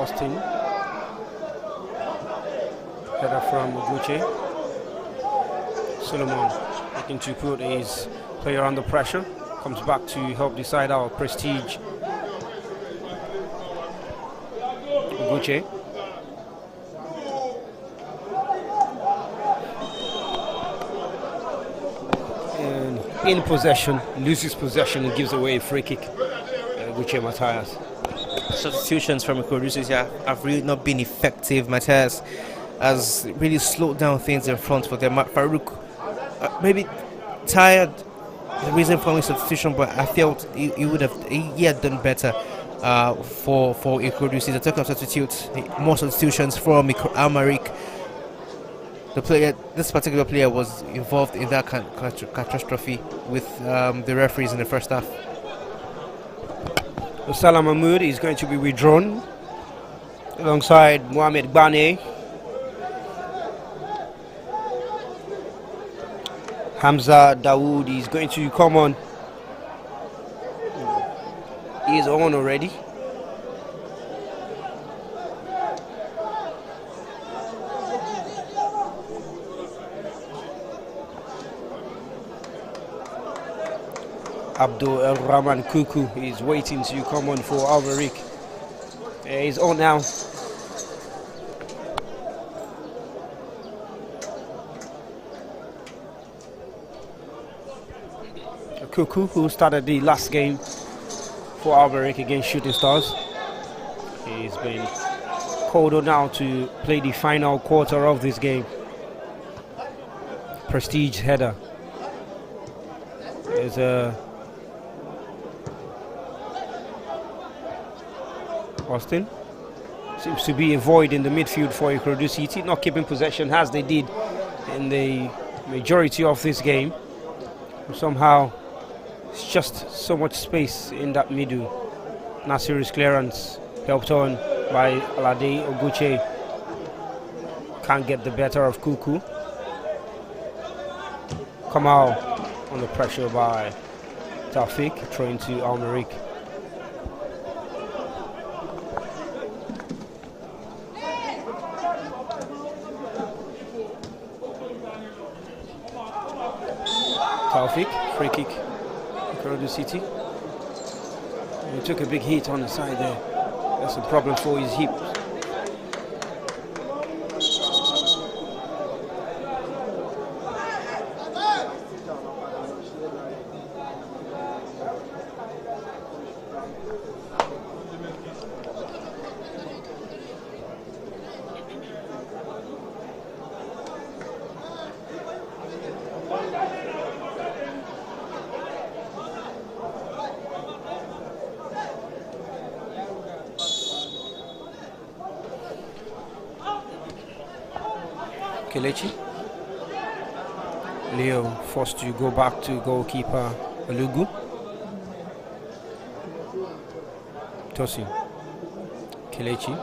Austin. Header from Gucci. Solomon looking to put his player under pressure. Comes back to help decide out. Prestige. Gucci. And in possession, loses possession and gives away a free kick. Gucci Matthias. Substitutions from Ikorodu have really not been effective. Matthias has really slowed down things in front for them. Farouk maybe tired, the reason for his substitution, but I felt he had done better for Ikorodu. The talk of substitutes, more substitutions from Merrikh. this particular player was involved in that catastrophe with the referees in the first half. Salah Mahmood is going to be withdrawn alongside Mohamed Bane. Hamza Dawood is going to come on. He is on already. Abdul El Rahman Kuku is waiting to come on for Merrikh. He's on now. Kuku, who started the last game for Merrikh against Shooting Stars, he's been called on now to play the final quarter of this game. Prestige header. There's a Austin. Seems to be a void in the midfield for Ikorodu City, not keeping possession as they did in the majority of this game. Somehow, it's just so much space in that middle. Nasiru's clearance, helped on by Alade Oguche. Can't get the better of Kuku. Kamal under pressure by Taufik, throwing to Merrikh. Taufik, free kick, Ikorodu City. He took a big hit on the side there. That's a problem for his hip. Kelechi. Leo forced to go back to goalkeeper Alugu. Tosin. Kelechi.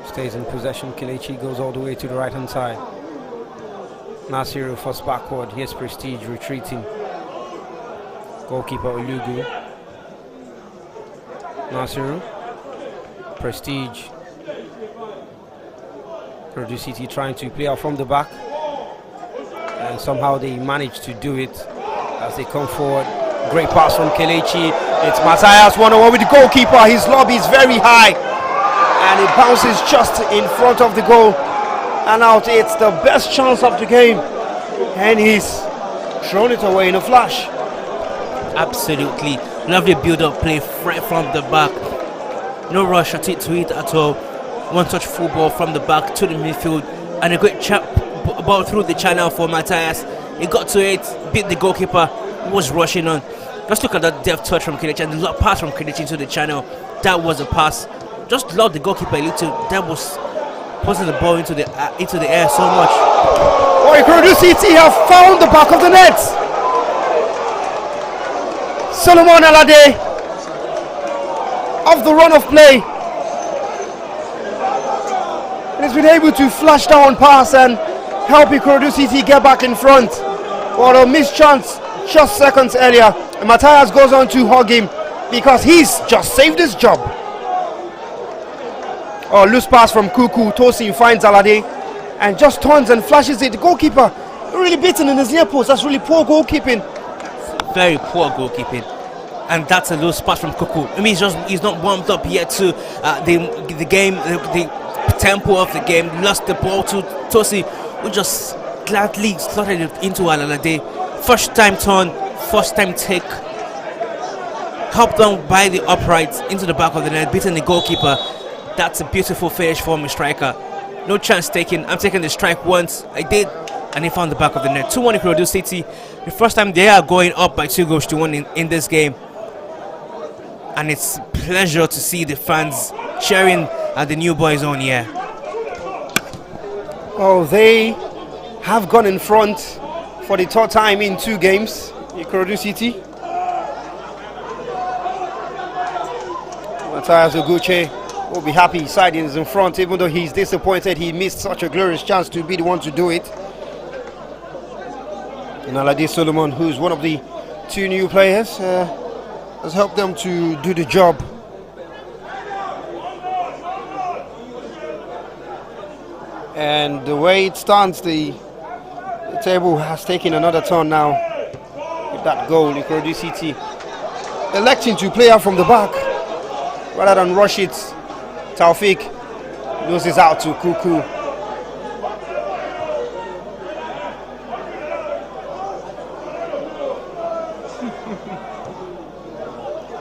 Stays in possession. Kelechi goes all the way to the right hand side. Nasiru forced backward. Here's Prestige retreating. Goalkeeper Alugu. Nasiru, Prestige, Ikorodu City trying to play out from the back, and somehow they managed to do it as they come forward. Great pass from Kelechi. It's Matthias 1-on-1 with the goalkeeper. His lob is very high and it bounces just in front of the goal and out. It's the best chance of the game and he's thrown it away in a flash. Absolutely. Lovely build-up play right from the back. No rush at it at all. One touch full ball from the back to the midfield. And a great chap ball through the channel for Matthias. He got to it, beat the goalkeeper, was rushing on. Just look at that depth touch from Kelechi and the pass from Kelechi into the channel. That was a pass. Just lobbed the goalkeeper a little. That was posting the ball into the air so much. Oh, Ikorodu City have found the back of the net. Solomon Alade off the run of play. He's been able to flash down pass and help Ikorodu City get back in front. But a missed chance just seconds earlier. And Matthias goes on to hug him because he's just saved his job. Oh, loose pass from Kuku. Tosin finds Alade and just turns and flashes it. The goalkeeper really beaten in his near post. That's really poor goalkeeping. Very poor goalkeeping, and that's a loose pass from Kuku. I mean, he's not warmed up yet to the game, the tempo of the game. Lost the ball to Tosi, who just gladly slotted it into Alade. First time turn, first time take, helped on by the uprights into the back of the net, beating the goalkeeper. That's a beautiful finish from a striker. No chance taken. I'm taking the strike once. I did. And he found the back of the net. 2-1 Ikorodu City. The first time they are going up by 2 goals to 1 in this game. and it's pleasure to see the fans cheering at the new boys on here. Oh, they have gone in front for the third time in 2 games. Ikorodu City. Matthias Oguche will be happy his side is in front, even though he's disappointed he missed such a glorious chance to be the one to do it. And Alade Solomon, who's one of the 2 new players, has helped them to do the job. And the way it stands, the table has taken another turn now. With that goal, Ikorodu City electing to play out from the back rather than rush it. Taufik loses out to Kuku.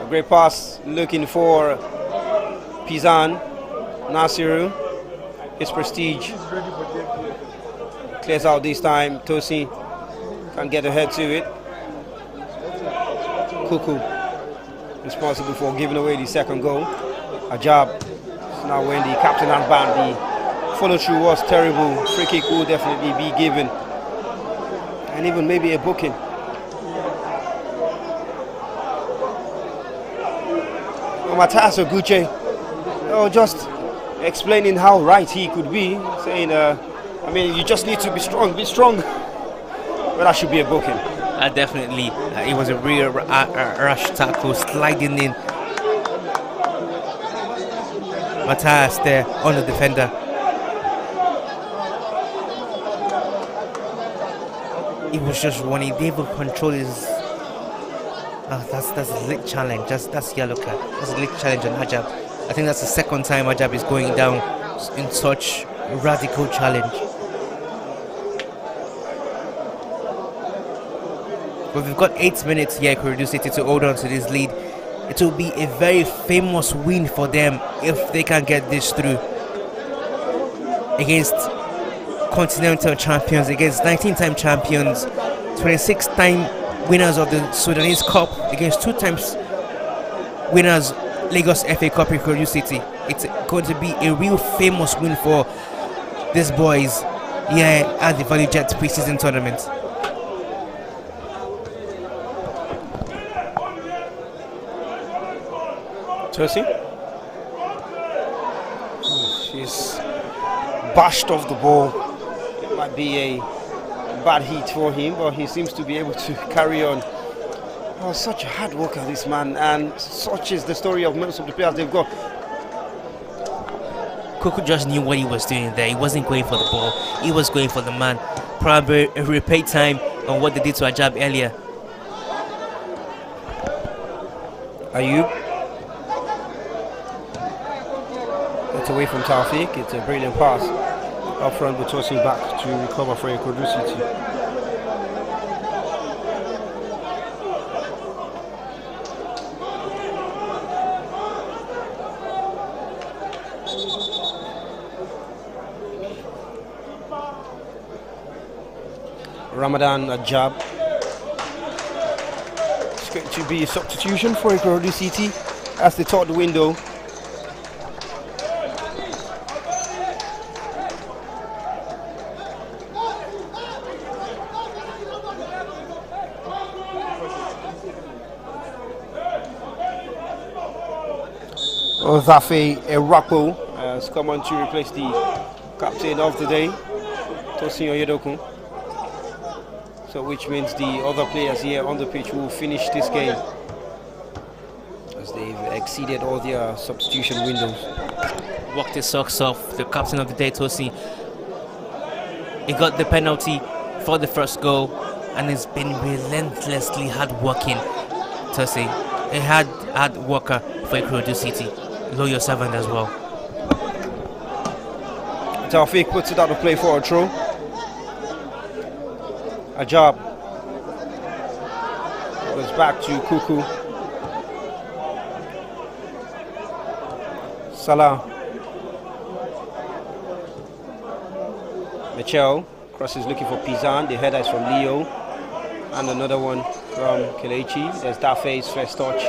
A great pass looking for Pizan. Nasiru, his prestige. Clears out this time. Tosin can't get ahead to it. Kuku responsible for giving away the second goal. Ajab. Now when the captain handband, the follow through was terrible. Free kick will definitely be given, and even maybe a booking. Matthias Oguche, just explaining how right he could be, saying, I mean, you just need to be strong, But that should be a booking. Definitely, it was a real rush tackle, sliding in. Matthias there on the defender. It was just running. They will control his. That's a lit challenge. That's yellow card. That's a lit challenge on Ajab. I think that's the second time Ajab is going down in such radical challenge. But we've got 8 minutes here, Ikorodu City, to hold on to this lead. It will be a very famous win for them if they can get this through against continental champions, against 19-time champions, 26-time winners of the Sudanese Cup, against 2 times winners Lagos FA Cup Ikorodu City. It's going to be a real famous win for these boys here at the Value Jet preseason tournament. Tosin. She's bashed off the ball. It might be a bad hit for him, but he seems to be able to carry on. Oh, such a hard worker, this man, and such is the story of most of the players they've got. Kuku just knew what he was doing there. He wasn't going for the ball. He was going for the man. Probably a replay time on what they did to Ajab earlier. Ayub. It's away from Taufik. It's a brilliant pass. Up front, but tossing back to recover for Ikorodu City. Ramadan Ajab. It's going to be a substitution for Ikorodu City as the third window. Zafe Erapo has come on to replace the captain of the day, Tosin Oyedokun. So which means the other players here on the pitch will finish this game as they've exceeded all their substitution windows. Walked his socks off, the captain of the day, Tosin. He got the penalty for the first goal and it's been relentlessly hard-working, Tosin. A hard worker for Ikorodu City. Loyal servant as well. Taufik puts it out of play for a throw. Ajab goes back to Kuku. Salah. Michel crosses looking for Pizan. The header is from Leo. And another one from Kelechi. There's Dafe's first touch.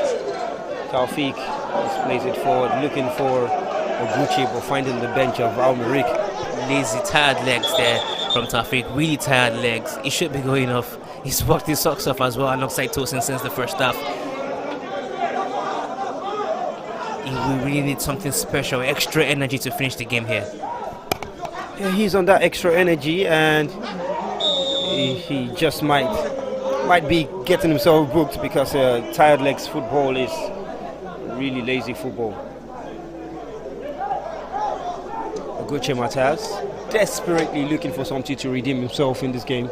Taufik plays it forward, looking for Oguchi, but finding the bench of Merrikh. Lazy, tired legs there from Taufik. Really tired legs. He should be going off. He's worked his socks off as well alongside Tosin since the first half. We really need something special, extra energy to finish the game here. Yeah, he's on that extra energy, and he just might be getting himself booked, because tired legs football is really lazy football. Oguchi Matthias desperately looking for something to redeem himself in this game.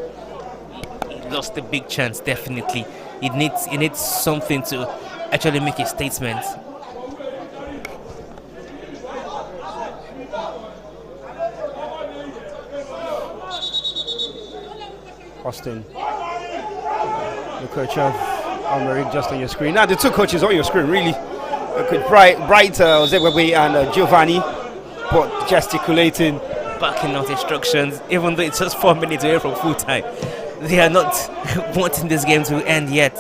He lost a big chance, definitely. He needs something to actually make a statement. Austin, the coach of Merrikh just on your screen. Now the two coaches on your screen, really. Bright Ozebwebe and Giovanni, but gesticulating. Backing out instructions, even though it's just 4 minutes away from full time. They are not wanting this game to end yet.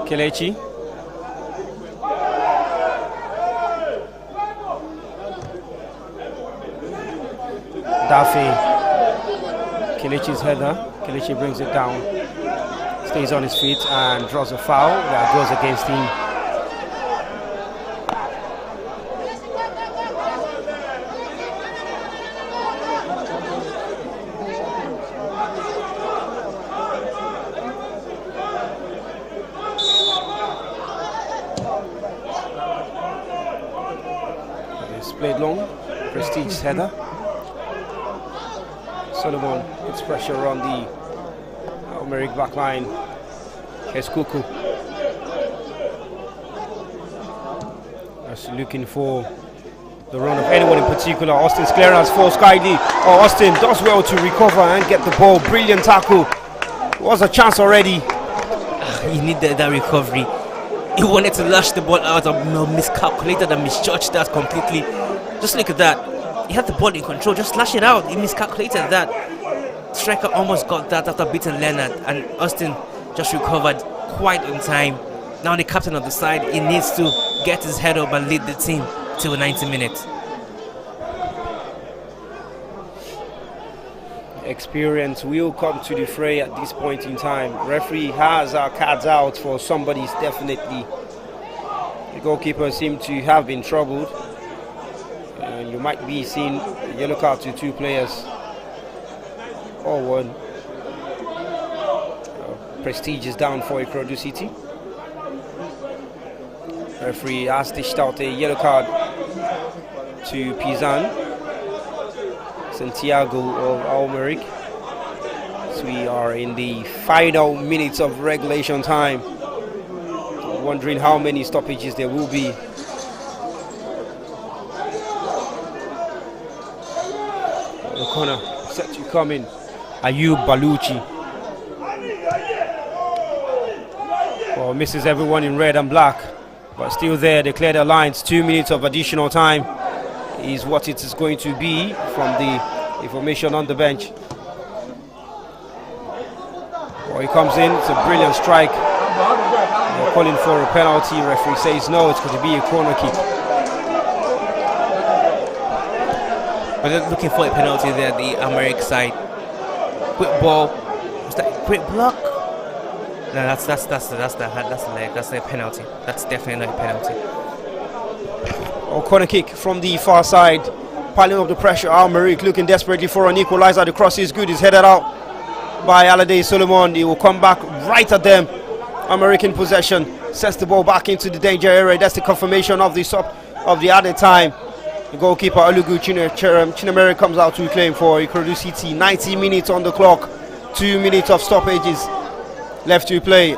Kelechi. Daffy. Kelechi's header. Kelechi brings it down. Stays on his feet and draws a foul that goes against him. It's played long. Prestige's header. Solomon puts pressure on the Merrikh back line. Here's Kuku. Just looking for the run of anyone in particular. Austin's clearance falls kindly. Oh, Austin does well to recover and get the ball. Brilliant tackle. Was a chance already. He needed that recovery. He wanted to lash the ball out and miscalculated and misjudged that completely. Just look at that. He had the ball in control, just lash it out. He miscalculated that. Striker almost got that after beating Leonard, and Austin just recovered quite on time. Now the captain of the side, he needs to get his head up and lead the team till 90 minutes. Experience will come to the fray at this point in time. Referee has our cards out for somebody's definitely. The goalkeeper seemed to have been troubled. And you might be seeing a yellow card to two players. Or one. Prestige is down for Ikorodu City. Referee has dished out a yellow card to Pizan Santiago of Merrikh. So we are in the final minutes of regulation time. Wondering how many stoppages there will be. The corner set to come in. Ayub Baluchi. Well, misses everyone in red and black, but still there. They clear their lines. 2 minutes of additional time is what it is going to be from the information on the bench. Well, he comes in. It's a brilliant strike. They're calling for a penalty. Referee says no. It's going to be a corner kick. But they're looking for a penalty there, the Merrikh side. Quick ball. Is that a quick block? No, that's the leg. That's a penalty. That's definitely not a penalty. Oh, corner kick from the far side. Piling up the pressure. Merrikh looking desperately for an equalizer. The cross is good. It's headed out by Alade Solomon. He will come back right at them. Merrikh in possession. Sets the ball back into the danger area. That's the confirmation of the added time. The goalkeeper Olugu Chinemere comes out to claim for Ikorodu City. 90 minutes on the clock. 2 minutes of stoppages left to play.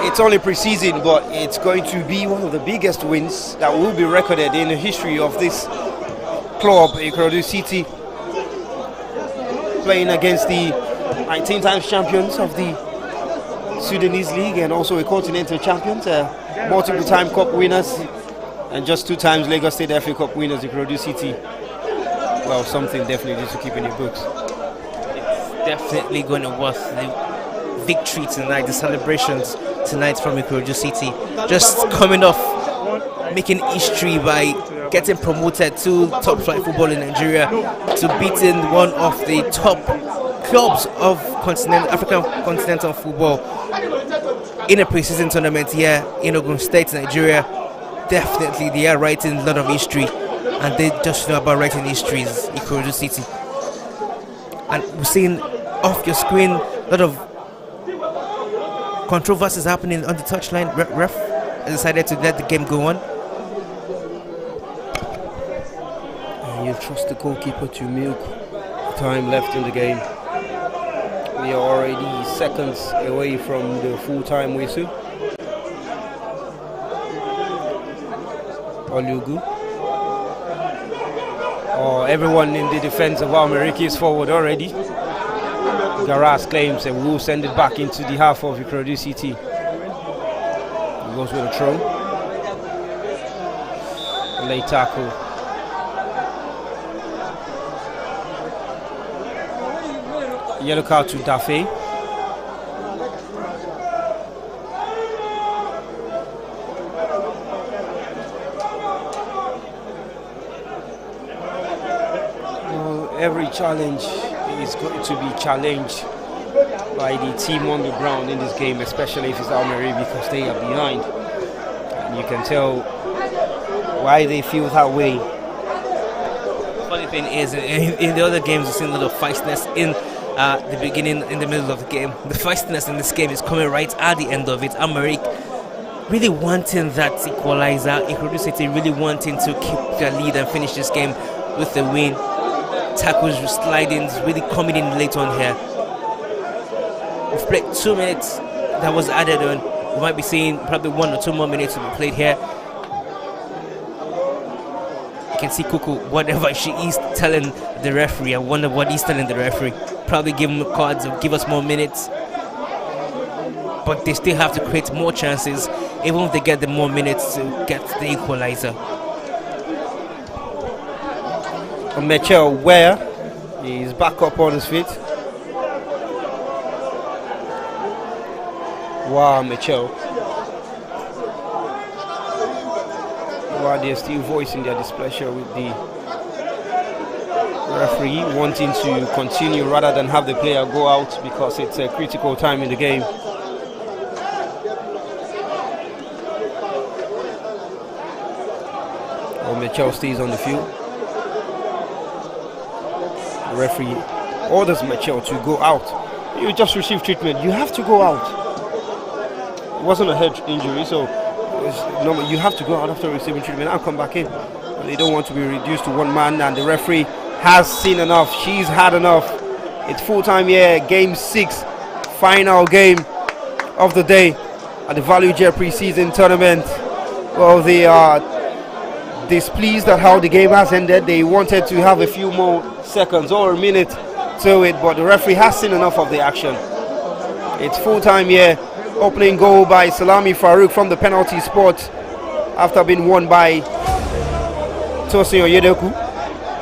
It's only pre-season, but it's going to be one of the biggest wins that will be recorded in the history of this club, Ikorodu City. Playing against the 19 times champions of the Sudanese League and also a continental champions, multiple time cup winners, and just 2 times Lagos State FA Cup winners, Ikorodu City. Well, something definitely to keep in your books. definitely going to worth the victory tonight, the celebrations tonight from Ikorodu City. Just coming off making history by getting promoted to top flight football in Nigeria, to beating one of the top clubs of African continental football in a pre-season tournament here in Ogun State, Nigeria. Definitely they are writing a lot of history, and they just know about writing histories, Ikorodu City. And we're seeing off your screen a lot of controversies happening on the touchline. Ref decided to let the game go on. And you trust the goalkeeper to milk time left in the game. We are already seconds away from the full-time whistle. Olugu. Everyone in the defense of Merrikh is forward already. Garas claims and will send it back into the half of Ikorodu City. He goes with a throw. Late tackle. Yellow card to Dafe. Well, every challenge is going to be challenged by the team on the ground in this game, especially if it's Merrikh, because they are behind. And you can tell why they feel that way. Funny thing is, in the other games, we've seen a lot of feistiness in the beginning, in the middle of the game. The feistiness in this game is coming right at the end of it. Merrikh really wanting that equalizer. Ikorodu City really wanting to keep their lead and finish this game with the win. Tackles, slidings, really coming in late on here. We've played 2 minutes that was added on. We might be seeing probably 1 or 2 more minutes to be played here. You can see Kuku, whatever she is telling the referee. I wonder what he's telling the referee. Probably give him cards or give us more minutes. But they still have to create more chances, even if they get the more minutes to get the equalizer. Mitchell Ware is back up on his feet. Wow, Mitchell. While they're still voicing their displeasure with the referee, wanting to continue rather than have the player go out because it's a critical time in the game. Mitchell stays on the field. The referee orders Mitchell to go out. You just received treatment. You have to go out. It wasn't a head injury, so you have to go out after receiving treatment and come back in. They don't want to be reduced to one man, and the referee has seen enough. She's had enough. It's full-time here, game 6, final game of the day at the Value Jet pre-season tournament. Well, they are displeased at how the game has ended. They wanted to have a few more seconds or a minute to it, but the referee has seen enough of the action. It's full-time here. Opening goal by Salami Farouk from the penalty spot after being won by Tosin Oyedeku.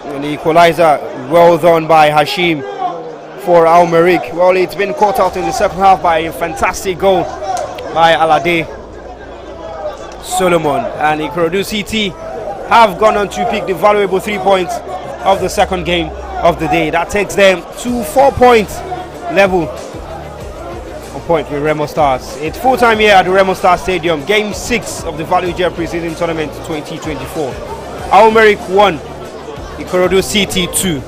And the equalizer, well done by Hashim for Merrikh. Well, it's been caught out in the second half by a fantastic goal by Alade Solomon. And Ikorodu City have gone on to pick the valuable 3 points of the second game of the day. That takes them to 4 points level on point with Remo Stars. It's full time here at the Remo Stars Stadium. Game 6 of the Value Jet Pre-Season Tournament 2024. Merrikh 1, Ikorodu City 2.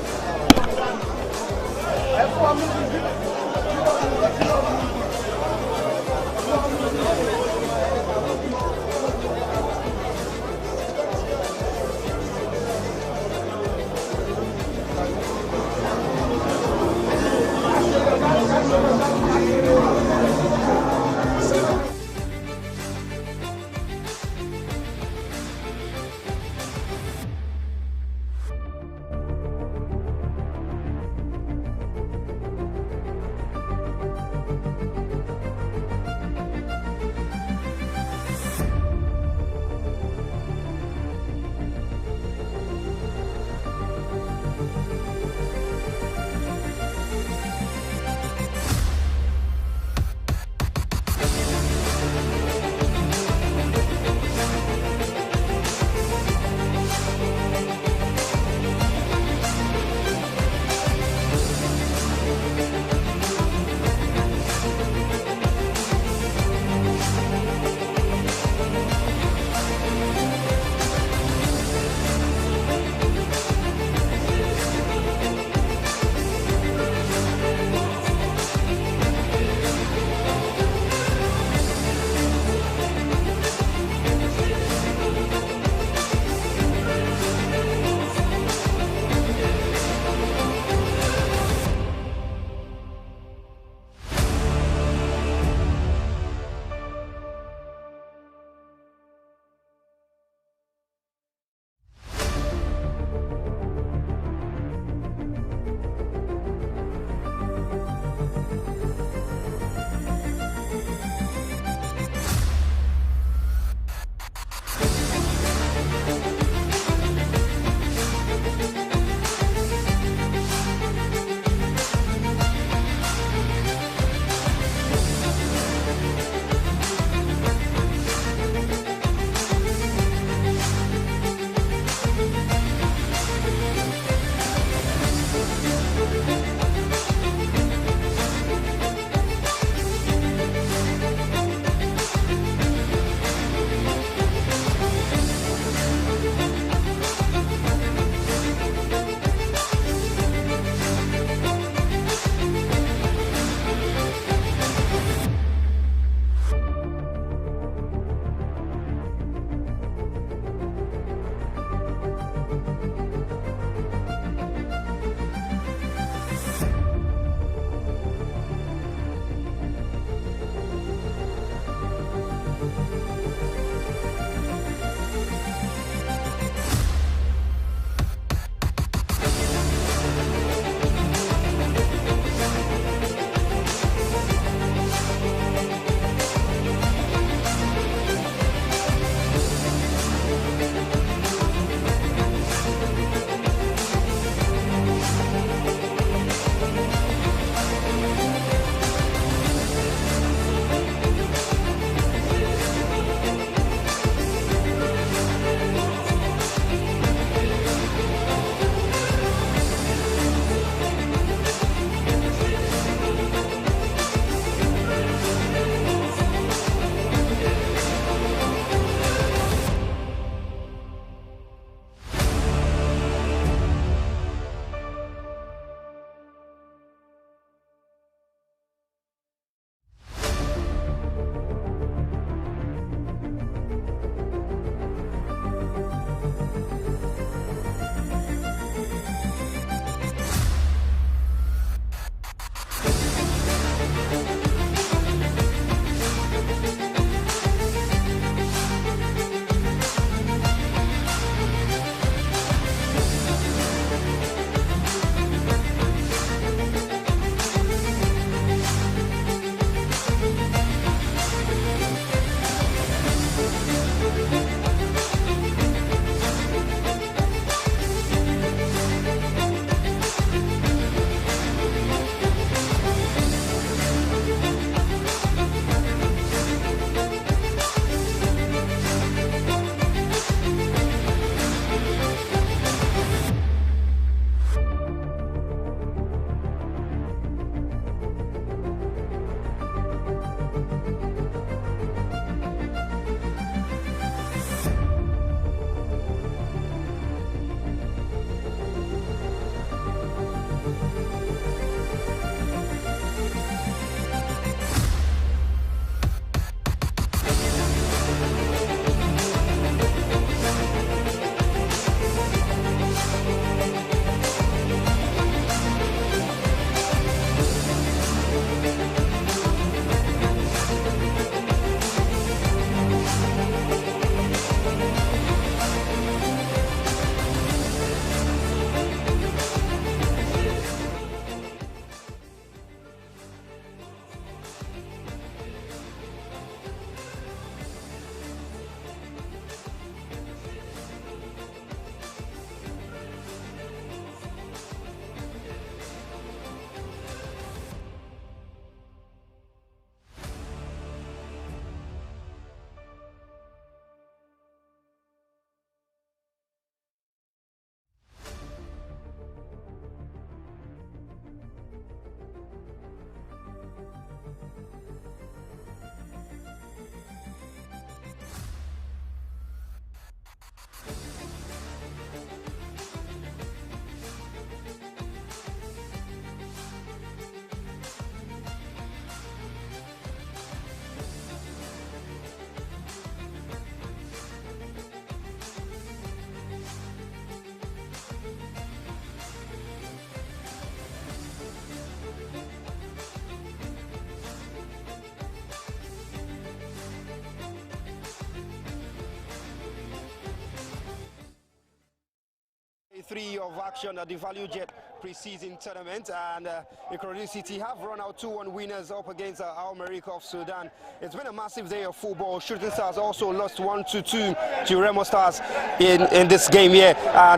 3 of action at the Value Jet pre-season tournament, and Ikorodu City have run out 2-1 winners up against Merrikh of Sudan. It's been a massive day of football. Shooting Stars also lost 1-2 to Remo Stars in this game here.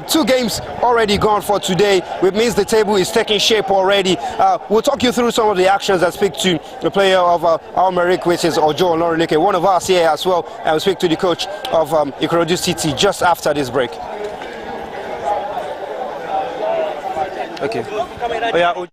2 games already gone for today, which means the table is taking shape already. We'll talk you through some of the actions and speak to the player of Merrikh, which is Ojo Olorunleke, one of us here as well, and we'll speak to the coach of Ikorodu City just after this break. Okay. Oh, yeah.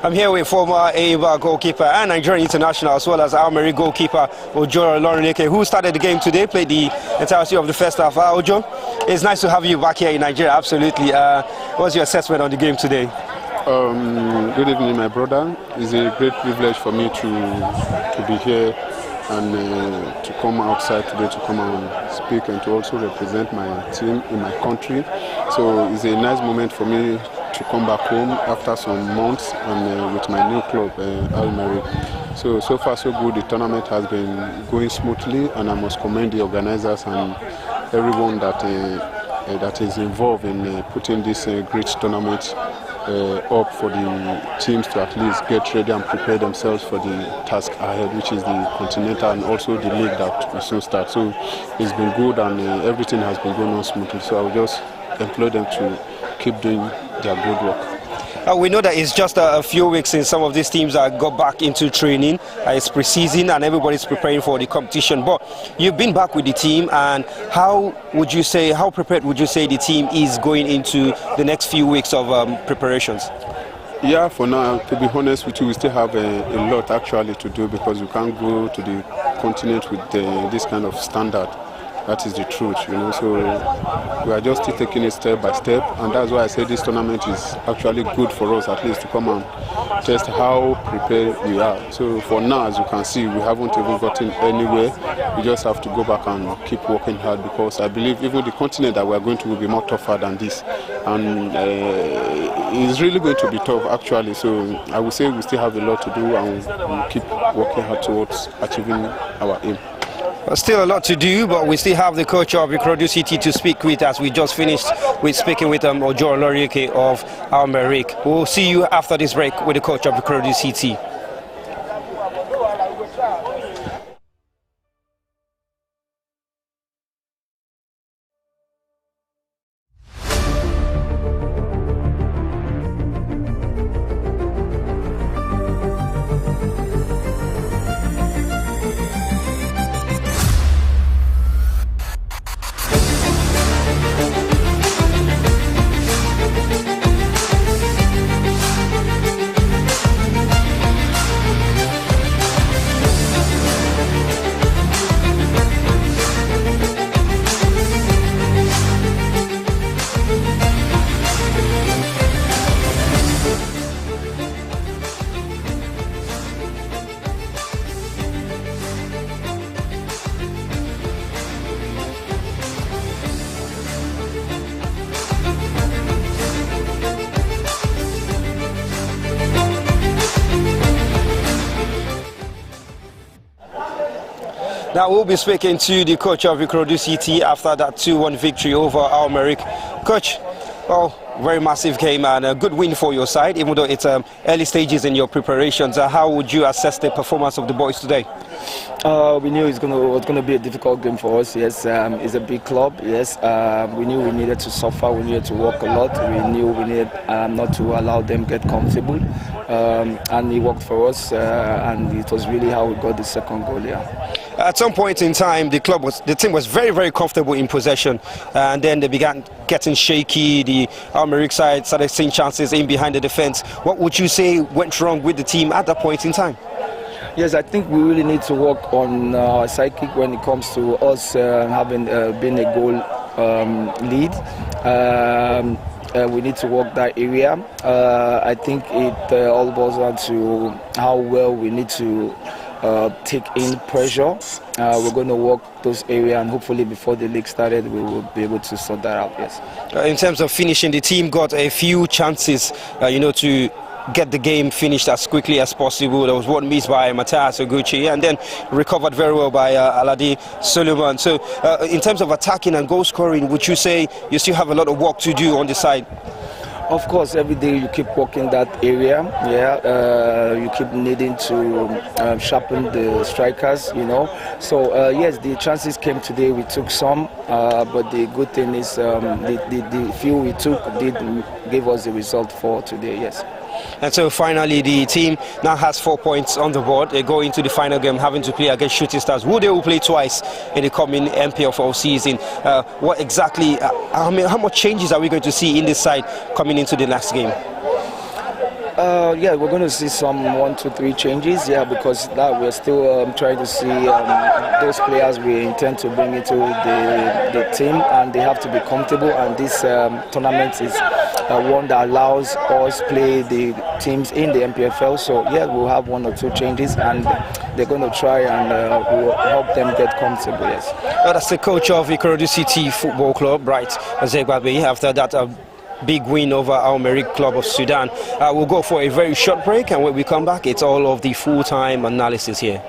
I'm here with former AIBA goalkeeper and Nigerian international, as well as Merrikh goalkeeper Ojo Olorunleke, who started the game today, played the entirety of the first half. Ojo, it's nice to have you back here in Nigeria, absolutely. What's your assessment on the game today? Good evening, my brother. It's a great privilege for me to be here and to come outside today to come and speak and to also represent my team in my country. So it's a nice moment for me to come back home after some months and with my new club, Merrikh. So far so good. The tournament has been going smoothly, and I must commend the organizers and everyone that is involved in putting this great tournament up for the teams to at least get ready and prepare themselves for the task ahead, which is the continental and also the league that will soon start. So it's been good, and everything has been going on smoothly. So I will just implore them to keep doing their good work. We know that it's just a few weeks since some of these teams got back into training. It's pre-season and everybody's preparing for the competition. But you've been back with the team, and how prepared would you say the team is going into the next few weeks of preparations? Yeah, for now, to be honest with you, we still have a lot actually to do, because we can't go to the continent with this kind of standard. That is the truth, you know. So we are just still taking it step by step, and that's why I say this tournament is actually good for us, at least to come and test how prepared we are. So for now, as you can see, we haven't even gotten anywhere. We just have to go back and keep working hard, because I believe even the continent that we are going to will be more tougher than this, and it's really going to be tough actually. So I would say we still have a lot to do, and we'll keep working hard towards achieving our aim. Still a lot to do, but we still have the coach of Ikorodu City to speak with, as we just finished with speaking with Ojo Olorunleke of Merrikh. We'll see you after this break with the coach of Ikorodu City. Now we'll be speaking to the coach of Ikorodu City after that 2-1 victory over Merrikh. Coach, well, very massive game and a good win for your side, even though it's early stages in your preparations. How would you assess the performance of the boys today? We knew it was going to be a difficult game for us. Yes, it's a big club. Yes, we knew we needed to suffer. We needed to work a lot. We knew we needed not to allow them get comfortable, and it worked for us. And it was really how we got the second goal. Yeah. At some point in time, the team was very, very comfortable in possession, and then they began getting shaky. The Merrikh side started seeing chances in behind the defense. What would you say went wrong with the team at that point in time? Yes, I think we really need to work on our psychic when it comes to us having been a goal lead. We need to work that area. I think it all boils down to how well we need to take in pressure. We're going to work those areas, and hopefully before the league started we will be able to sort that out. Yes. In terms of finishing, the team got a few chances, to get the game finished as quickly as possible. There was one missed by Matthias Oguchi, and then recovered very well by Alade Solomon. So in terms of attacking and goal scoring, would you say you still have a lot of work to do on the side? Of course, every day you keep working that area. You keep needing to sharpen the strikers. So yes, the chances came today. We took some, but the good thing is the few we took did give us the result for today. Yes. And so finally, the team now has 4 points on the board. They go into the final game having to play against Shooting Stars, who they will play twice in the coming MPFL season. What exactly, how much changes are we going to see in this side coming into the next game? Yeah, we're going to see some 1, 2, 3 changes. Yeah, because that we're still trying to see those players we intend to bring into the team, and they have to be comfortable. And this tournament is one that allows us play the teams in the MPFL. So yeah, we'll have 1 or 2 changes, and they're going to try and we'll help them get comfortable. Yes. That's the coach of Ikorodu City Football Club, right? Zegbabe. After that big win over our Merrikh Club of Sudan. We'll go for a very short break, and when we come back, it's all of the full-time analysis here.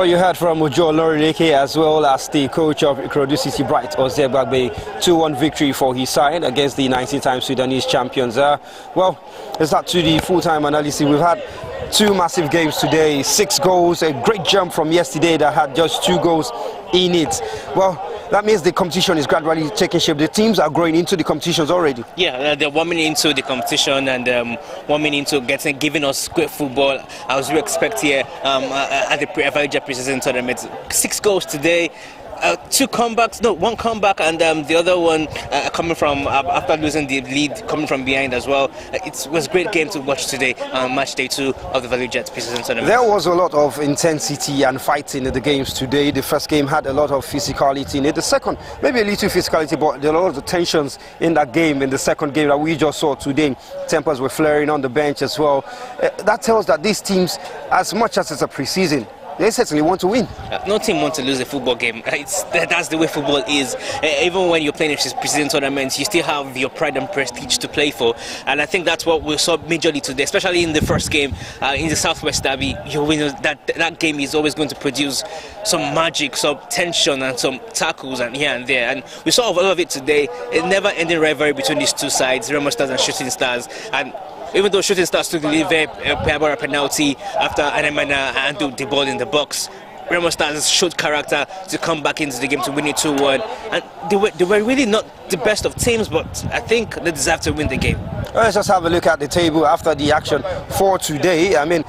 Well, you heard from Ujo Lorileke as well as the coach of Ikorodu City Bright, Zegbabe. 2-1 victory for his side against the 19-time Sudanese champions. Well, let's start to the full-time analysis. We've had 2 massive games today, 6 goals, a great jump from yesterday that had just 2 goals in it. Well, that means the competition is gradually taking shape. The teams are growing into the competitions already. Yeah, they're warming into the competition and warming into giving us great football as we expect here at the Avaija Pre-Season Tournament. 6 goals today. 2 comebacks, no, 1 comeback, and the other one coming from after losing the lead, coming from behind as well. It was a great game to watch today, match day 2 of the Value Jet Pre-Season Tournament. There was a lot of intensity and fighting in the games today. The first game had a lot of physicality in it. The second, maybe a little physicality, but there were a lot of tensions in that game, in the second game that we just saw today. Tempers were flaring on the bench as well. That tells that these teams, as much as it's a pre-season, they certainly want to win. No team wants to lose a football game. That's the way football is. Even when you're playing pre-season tournaments, you still have your pride and prestige to play for. And I think that's what we saw majorly today, especially in the first game in the Southwest Derby. That game is always going to produce some magic, some tension, and some tackles and here and there. And we saw all of it today. A never-ending rivalry between these two sides, Remo Stars and Shooting Stars. And even though Shooting Stars took the lead a penalty after Anemana handled the ball in the box, Remo Stars showed character to come back into the game to win it 2-1. And they were really not the best of teams, but I think they deserve to win the game. Let's just have a look at the table after the action for today. I mean,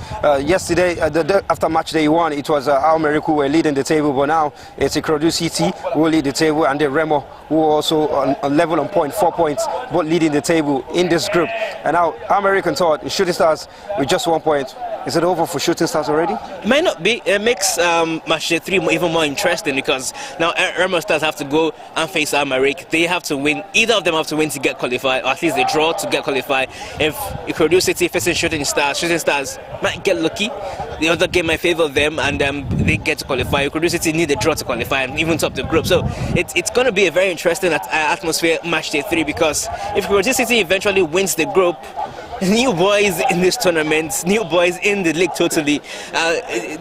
yesterday, after match day 1, it was Merrikh who were leading the table, but now it's Ikorodu City who lead the table, and then Remo who also on level on point, 4 points, but leading the table in this group. And now Merrikh and Todd, Shooting Stars with just 1 point. Is it over for Shooting Stars already? It might not be. It makes Matchday 3 even more interesting, because now Remo Stars have to go and face Merrikh. They have to win. Either of them have to win to get qualified, or at least they draw to get qualified. If Ikorodu City facing Shooting Stars might get lucky. The other game might favour them, and they get to qualify. Ikorodu City need a draw to qualify and even top the group. So it's going to be a very interesting atmosphere Matchday 3, because if Ikorodu City eventually wins the group, new boys in this tournament, new boys in the league totally,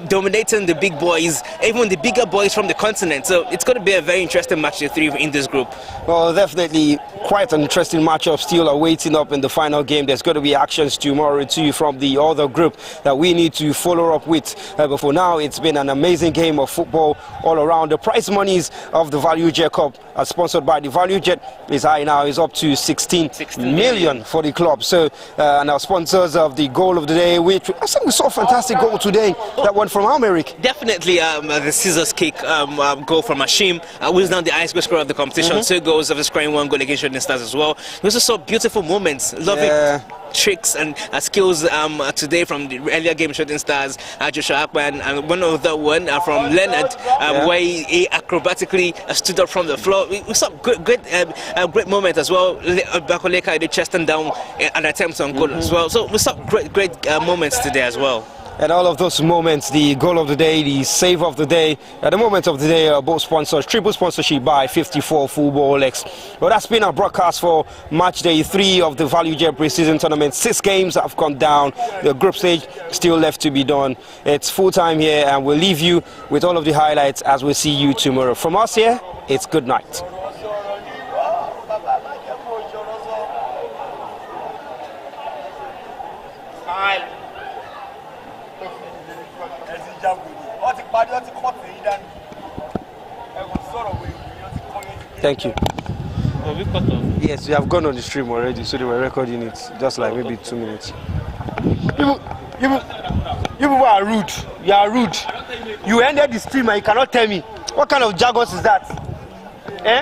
dominating the big boys, even the bigger boys from the continent. So it's going to be a very interesting Matchday 3 in this group. Well, definitely quite an interesting matchup still awaiting up in the final game. There's going to be actions tomorrow too from the other group that we need to follow up with. But for now, it's been an amazing game of football all around. The prize monies of the Value Jet Cup, sponsored by the Value Jet, is high now. Is up to 16 million for the club. So and our sponsors of the goal of the day, which I think we saw a fantastic goal today, that one from Merrikh. Definitely the scissors kick goal from Hashim, who is now the highest goal scorer of the competition. 2 goals of the scoring, 1 goal against Shooting Stars as well. We also saw beautiful moments, lovely tricks and skills today from the earlier game Shooting Stars, Joshua Akpan, and one of the one from Leonard, where he acrobatically stood up from the floor. We saw great moment as well. Bakoleka did chest and down and attempts on goal as well. So we saw great moments today as well. And all of those moments, the goal of the day, the save of the day, the moment of the day are both sponsors. Triple sponsorship by 54 Football X. Well, that's been our broadcast for match day 3 of the Value Jet pre-season tournament. 6 games have gone down. The group stage still left to be done. It's full time here, and we'll leave you with all of the highlights as we see you tomorrow. From us here, it's good night. Thank you. Yes, we have gone on the stream already, so they were recording it, just like maybe 2 minutes. You people are rude. You are rude. You ended the stream and you cannot tell me. What kind of jargon is that?